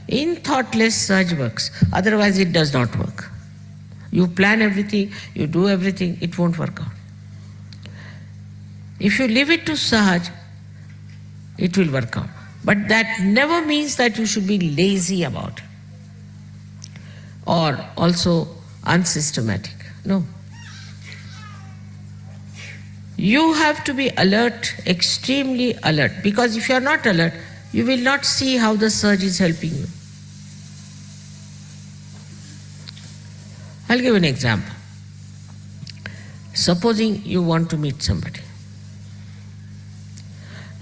In thoughtless surge works, otherwise it does not work. You plan everything, you do everything, it won't work out. If you leave it to Sahaj, it will work out. But that never means that you should be lazy about it or also unsystematic. No. You have to be alert, extremely alert, because if you are not alert, you will not see how the surge is helping you. I'll give an example. Supposing you want to meet somebody.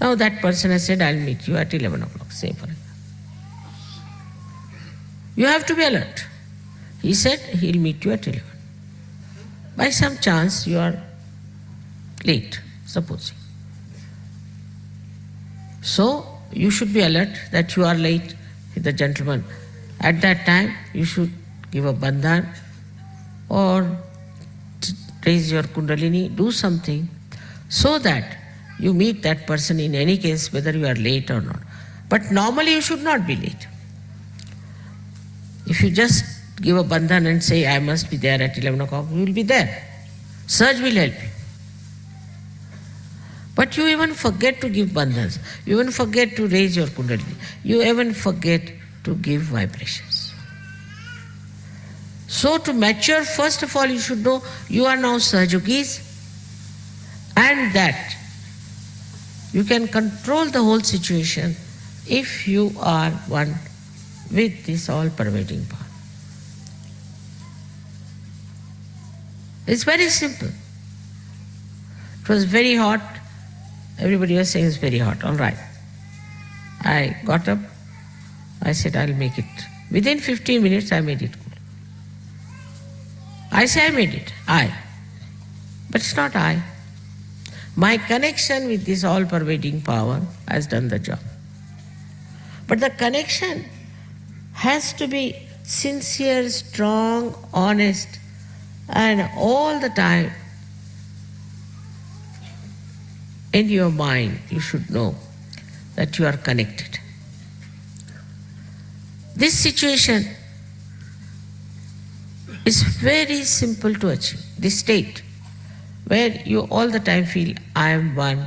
Now that person has said, I'll meet you at 11 o'clock, say for example. You have to be alert. He said he'll meet you at 11. By some chance you are late, supposing. So you should be alert that you are late with the gentleman. At that time you should give a bandhan or raise your kundalini, do something so that you meet that person in any case, whether you are late or not. But normally you should not be late. If you just give a bandhan and say, I must be there at 11 o'clock, you will be there. Surge will help you. But you even forget to give bandhans. You even forget to raise your kundalini. You even forget to give vibrations. So to mature, first of all, you should know you are now Surge Yogis, and that you can control the whole situation if you are one with this all-pervading power. It's very simple. It was very hot. Everybody was saying it's very hot. All right. I got up. I said, I'll make it. Within 15 minutes, I made it cool. I say I made it. I. But it's not I. My connection with this all-pervading power has done the job. But the connection has to be sincere, strong, honest, and all the time in your mind you should know that you are connected. This situation is very simple to achieve, this state where you all the time feel, I am one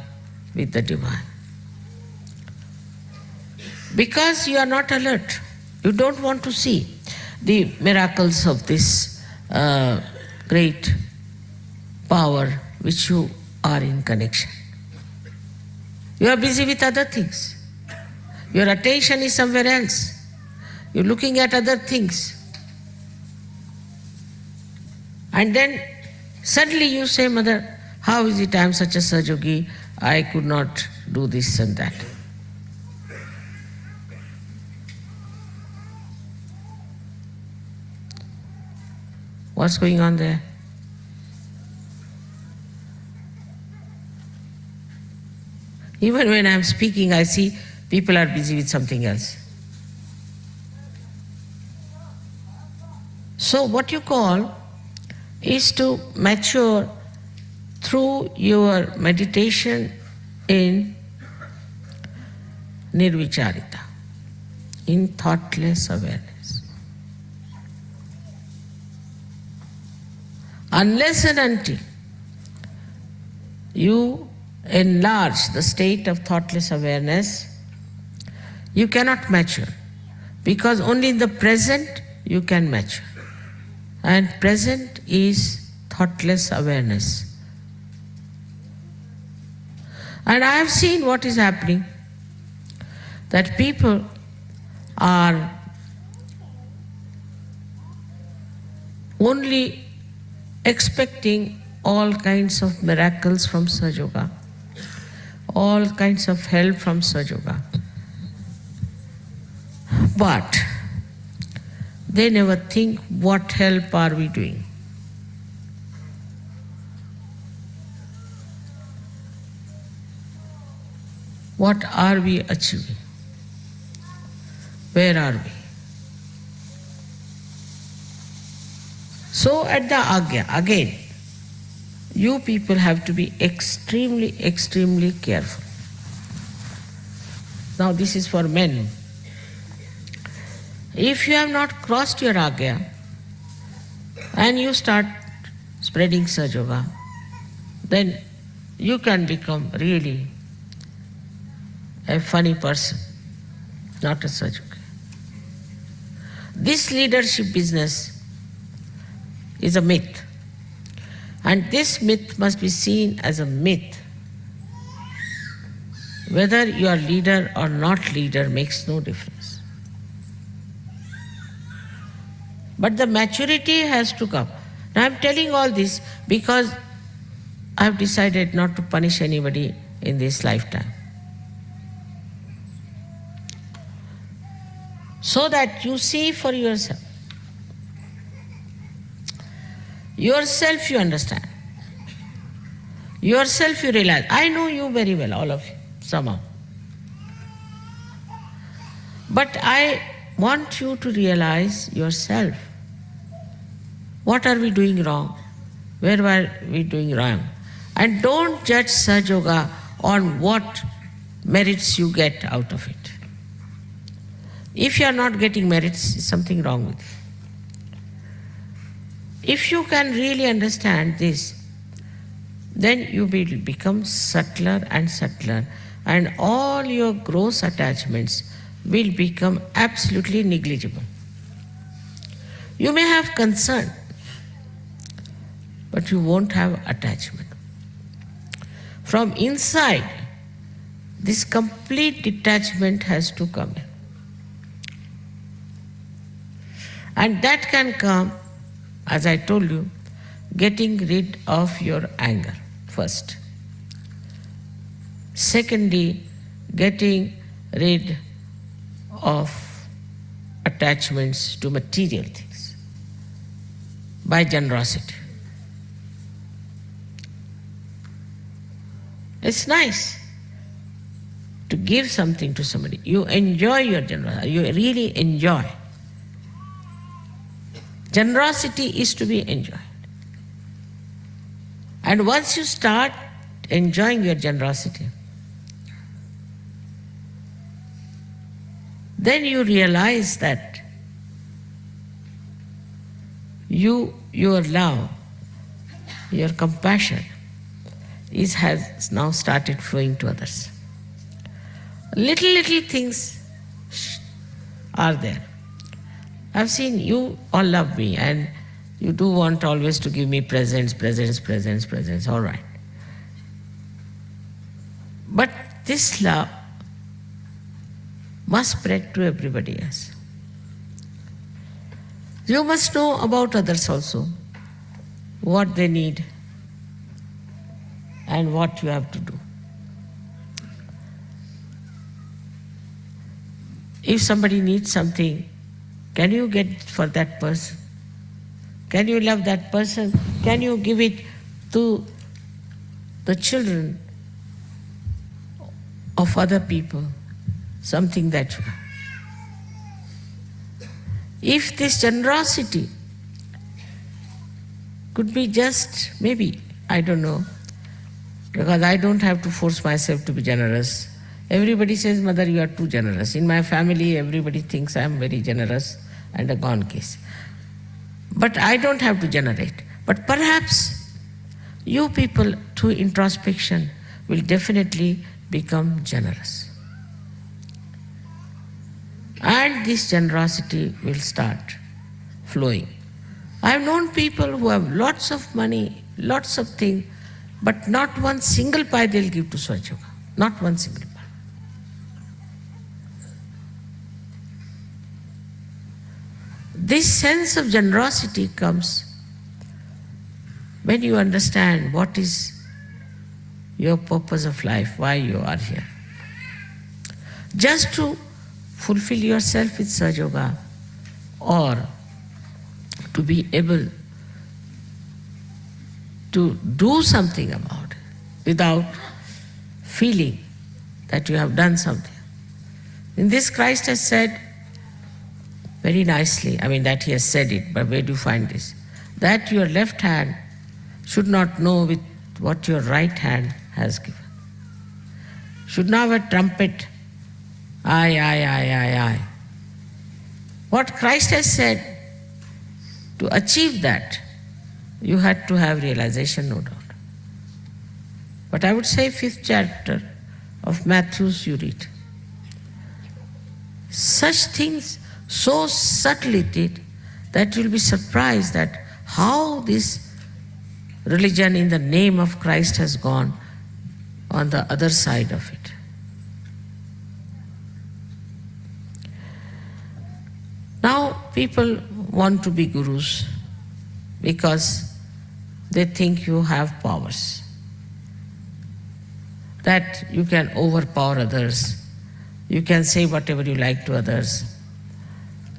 with the divine. Because you are not alert, you don't want to see the miracles of this great power which you are in connection. You are busy with other things. Your attention is somewhere else. You're looking at other things. And then suddenly you say, Mother, how is it I am such a Surge Yogi? I could not do this and that. What's going on there? Even when I'm speaking, I see people are busy with something else. So what you call is to mature through your meditation in nirvicharita, in thoughtless awareness. Unless and until you enlarge the state of thoughtless awareness, you cannot mature, because only in the present you can mature. And present is thoughtless awareness. And I have seen what is happening, that people are only expecting all kinds of miracles from Sahaja Yoga, all kinds of help from Sahaja Yoga. But they never think, what help are we doing? What are we achieving? Where are we? So at the Agya, again, you people have to be extremely, extremely careful. Now this is for men. If you have not crossed your Agya and you start spreading Sahaja Yoga, then you can become really a funny person, not a Sahaja Yogi. This leadership business is a myth. And this myth must be seen as a myth. Whether you are leader or not leader makes no difference. But the maturity has to come. Now I am telling all this because I have decided not to punish anybody in this lifetime. So that you see for yourself. Yourself you understand. Yourself you realize. I know you very well, all of you, somehow. But I want you to realize yourself. What are we doing wrong? Where were we doing wrong? And don't judge Sahaja Yoga on what merits you get out of it. If you are not getting merits, there's something wrong with you. If you can really understand this, then you will become subtler and subtler, and all your gross attachments will become absolutely negligible. You may have concern, but you won't have attachment. From inside, this complete detachment has to come in. And that can come, as I told you, getting rid of your anger first. Secondly, getting rid of attachments to material things by generosity. It's nice to give something to somebody. You enjoy your generosity, you really enjoy. Generosity is to be enjoyed. And once you start enjoying your generosity, then you realize that your love, your compassion has now started flowing to others. Little things are there. I've seen you all love me and you do want always to give me presents, all right. But this love must spread to everybody else. You must know about others also, what they need and what you have to do. If somebody needs something, can you get for that person? Can you love that person? Can you give it to the children of other people? Something that you have. If this generosity could be just, maybe, I don't know, because I don't have to force myself to be generous. Everybody says, Mother, you are too generous. In my family, everybody thinks I am very generous and a gone case. But I don't have to generate. But perhaps you people, through introspection, will definitely become generous. And this generosity will start flowing. I have known people who have lots of money, lots of things, but not one single pie they'll give to Sahaja Yoga. Not one single pie. This sense of generosity comes when you understand what is your purpose of life, why you are here. Just to fulfill yourself with Sahaja Yoga, or to be able to do something about it without feeling that you have done something. In this, Christ has said very nicely, that he has said it, but where do you find this? That your left hand should not know with what your right hand has given. Should not have a trumpet, I. What Christ has said, to achieve that, you had to have realization, no doubt. But I would say 5th chapter of Matthew's you read. Such things so subtly did that you'll be surprised that how this religion in the name of Christ has gone on the other side of it. Now people want to be gurus because they think you have powers, that you can overpower others, you can say whatever you like to others,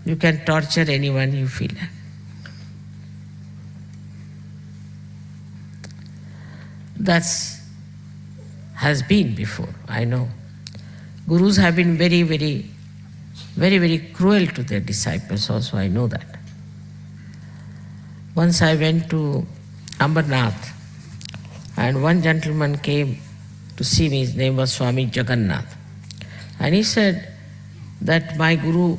you can torture anyone you feel like. That's has been before, I know. Gurus have been very, very cruel to their disciples also, I know that. Once I went to Ambernath and one gentleman came to see me, his name was Swami Jagannath. And he said that my guru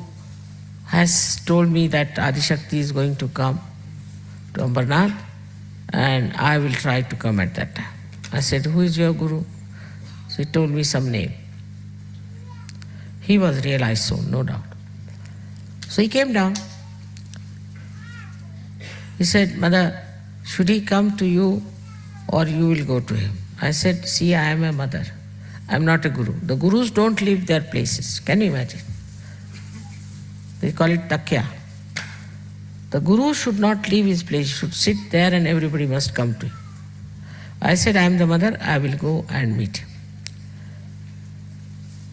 has told me that Adishakti is going to come to Ambernath and I will try to come at that time. I said, who is your guru? So he told me some name. He was realized soul, no doubt. So he came down. He said, Mother, should he come to you or you will go to him? I said, see, I am a mother. I am not a guru. The gurus don't leave their places. Can you imagine? They call it takya. The guru should not leave his place. He should sit there and everybody must come to him. I said, I am the mother. I will go and meet him.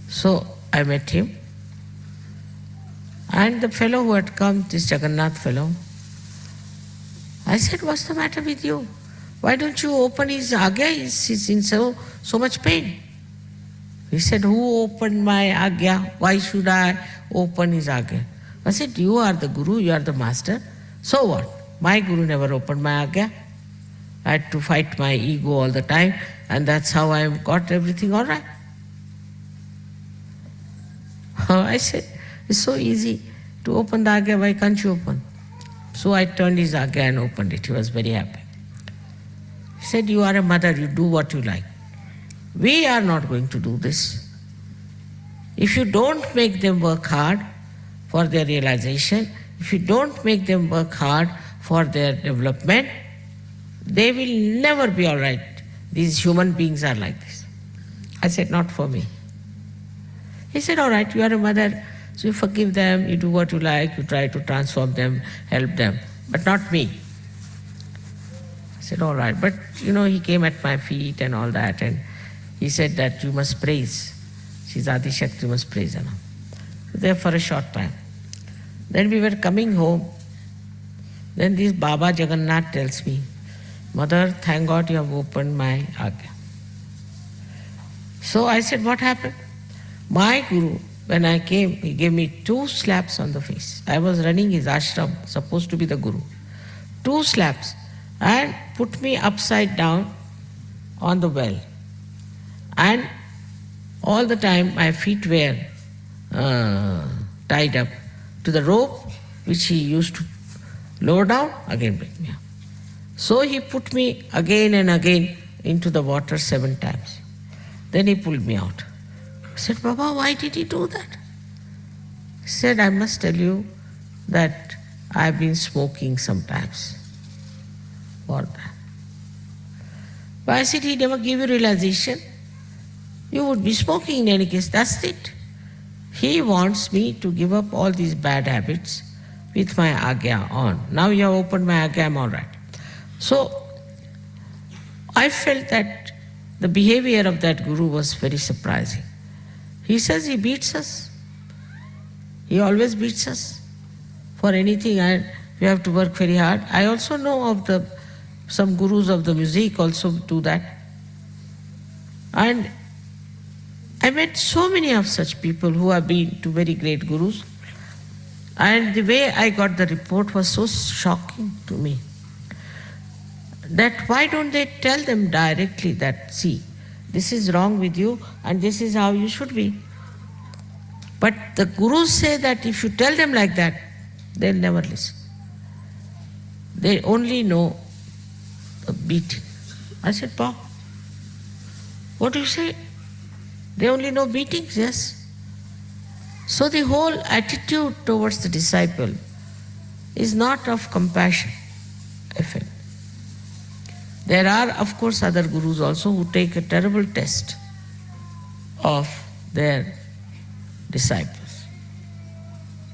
So I met him. And the fellow who had come, this Jagannath fellow, I said, what's the matter with you? Why don't you open his agya? He's in so much pain. He said, who opened my agya? Why should I open his agya? I said, you are the guru, you are the master. So what? My guru never opened my agya. I had to fight my ego all the time, and that's how I got everything all right. I said, it's so easy to open the agya, why can't you open? So I turned his agya and opened it. He was very happy. He said, you are a mother, you do what you like. We are not going to do this. If you don't make them work hard for their realization, if you don't make them work hard for their development, they will never be all right. These human beings are like this. I said, not for me. He said, all right, you are a mother, so you forgive them, you do what you like, you try to transform them, help them, but not me. I said, all right, but he came at my feet and all that, and he said that you must praise. She's Adishakti, you must praise her. There for a short time. Then we were coming home. Then this Baba Jagannath tells me, Mother, thank God you have opened my agya. So I said, what happened? My guru, when I came, he gave me 2 slaps on the face. I was running his ashram, supposed to be the guru. 2 slaps, and put me upside down on the well. And all the time my feet were tied up to the rope which he used to lower down, again bring me up. So he put me again and again into the water 7 times. Then he pulled me out. I said, Baba, why did he do that? He said, I must tell you that I've been smoking sometimes. What? But I said, he never gave you realization. You would be smoking in any case, that's it. He wants me to give up all these bad habits with my agya on. Now you have opened my agya, I'm all right. So I felt that the behavior of that guru was very surprising. He says he beats us. He always beats us for anything, and we have to work very hard. I also know of some gurus of the music also do that. And I met so many of such people who have been to very great gurus. And the way I got the report was so shocking to me. That why don't they tell them directly that, see, this is wrong with you and this is how you should be. But the gurus say that if you tell them like that, they'll never listen. They only know the beating. I said, Pa, what do you say? They only know beatings, yes. So the whole attitude towards the disciple is not of compassion, I felt. There are, of course, other gurus also who take a terrible test of their disciples.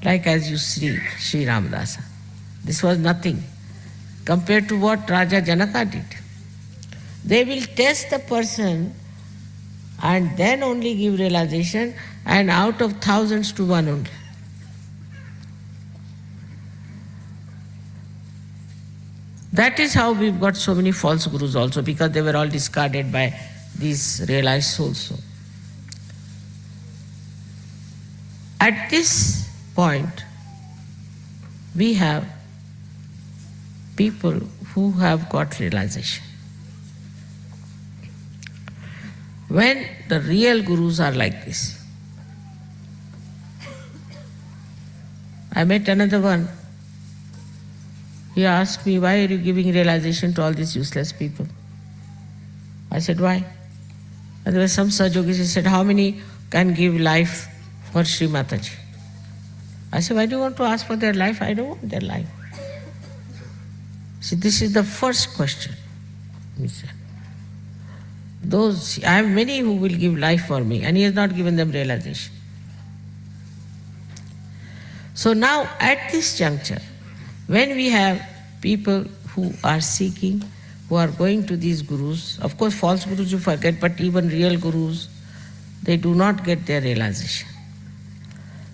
Like as you see Sri Ramadasa. This was nothing compared to what Raja Janaka did. They will test the person and then only give realization, and out of thousands to one only. That is how we've got so many false gurus also, because they were all discarded by these realized souls. So, at this point, we have people who have got realization. When the real gurus are like this. I met another one. He asked me, why are you giving realization to all these useless people? I said, why? And there were some Sahajogis, he said, how many can give life for Sri Mataji? I said, why do you want to ask for their life? I don't want their life. See, this is the first question, he said. I have many who will give life for me, and he has not given them realization. So now, at this juncture, when we have people who are seeking, who are going to these gurus, of course false gurus you forget, but even real gurus, they do not get their realization.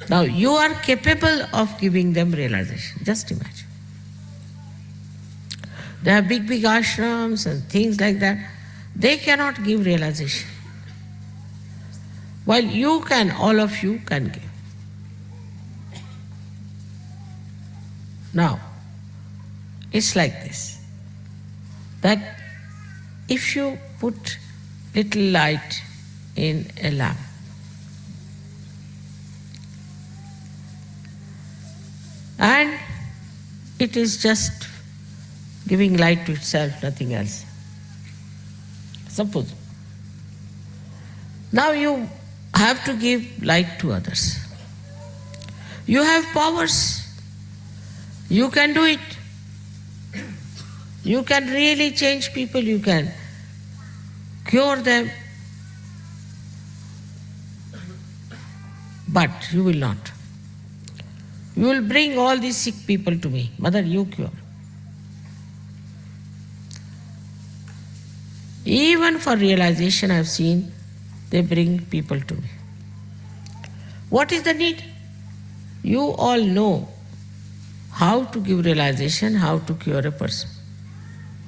Now you are capable of giving them realization, just imagine. They have big ashrams and things like that. They cannot give realization. While you can, all of you can give. Now, it's like this, that if you put little light in a lamp, and it is just giving light to itself, nothing else. Suppose. Now you have to give light to others. You have powers. You can do it. You can really change people. You can cure them. But you will not. You will bring all these sick people to me. Mother, you cure. Even for realization, I have seen they bring people to me. What is the need? You all know how to give realization, how to cure a person.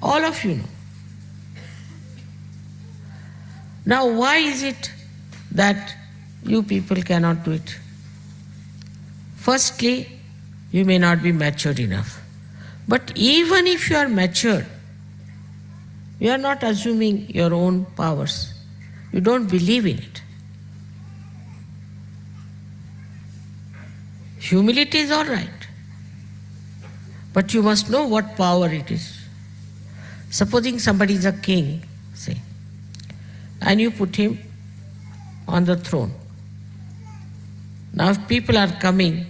All of you know. Now, why is it that you people cannot do it? Firstly, you may not be matured enough. But even if you are matured, you are not assuming your own powers. You don't believe in it. Humility is all right. But you must know what power it is. Supposing somebody is a king, say, and you put him on the throne. Now if people are coming,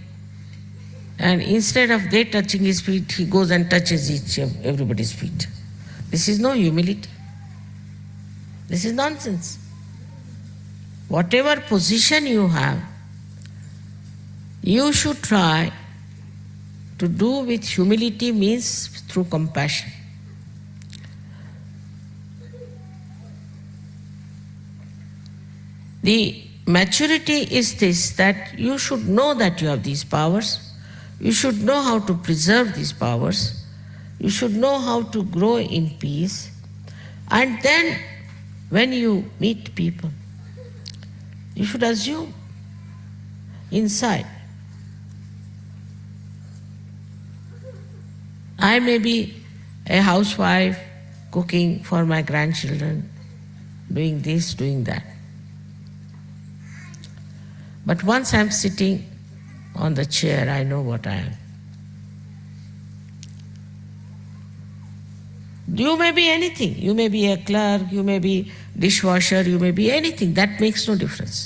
and instead of they touching his feet, he goes and touches everybody's feet. This is no humility. This is nonsense. Whatever position you have, you should try to do with humility, means through compassion. The maturity is this, that you should know that you have these powers. You should know how to preserve these powers. You should know how to grow in peace. And then when you meet people, you should assume inside, I may be a housewife cooking for my grandchildren, doing this, doing that. But once I'm sitting on the chair, I know what I am. You may be anything. You may be a clerk, you may be dishwasher, you may be anything. That makes no difference.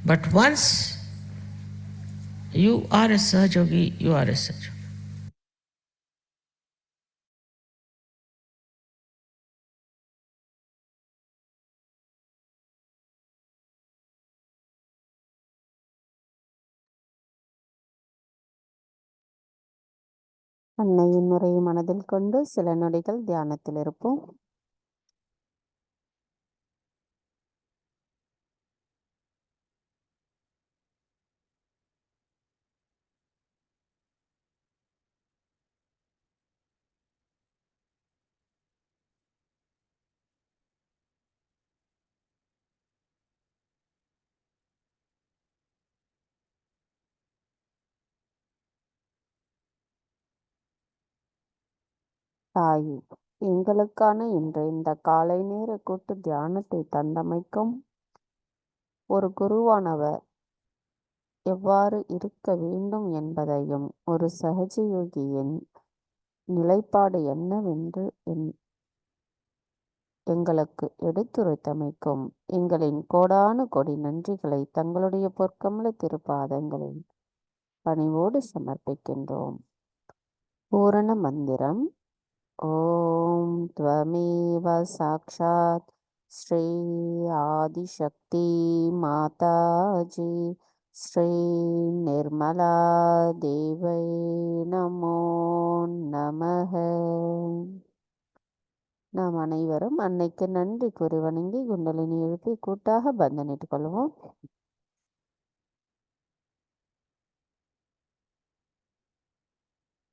But once you are a Sahajogi, you are a Sahajogi. அன்னையின் முறையை மனதில் கொண்டு சில நொடிகள் தியானத்தில் இருப்போம். தாயே, எங்களுக்கான இன்று இந்த காலை நேர கூட்டு தியானத்தை தந்தமைக்கும் ஒரு குருவானவர் எவ்வாறு இருக்க வேண்டும் என்பதையும் ஒரு சகஜயோகியின் நிலைப்பாடு என்னவென்று எங்களுக்கு எடுத்துரைத்தமைக்கும் எங்களின் கோடானு கோடி நன்றிகளை தங்களுடைய பொற்கமல திருப்பாதங்களில் பணிவோடு சமர்ப்பிக்கின்றோம். பூரண மந்திரம். ஓம் த்வமேவ சாக்ஷாத் ஸ்ரீ ஆதிசக்தி மாதாஜி ஸ்ரீ நிர்மலா தேவை நமோ நமஹ. நாம் அனைவரும் அன்னைக்கு நன்றி கூறி வணங்கி குண்டலினி எழுப்பி கூட்டாக பந்தனிட்டுக் கொள்வோம்.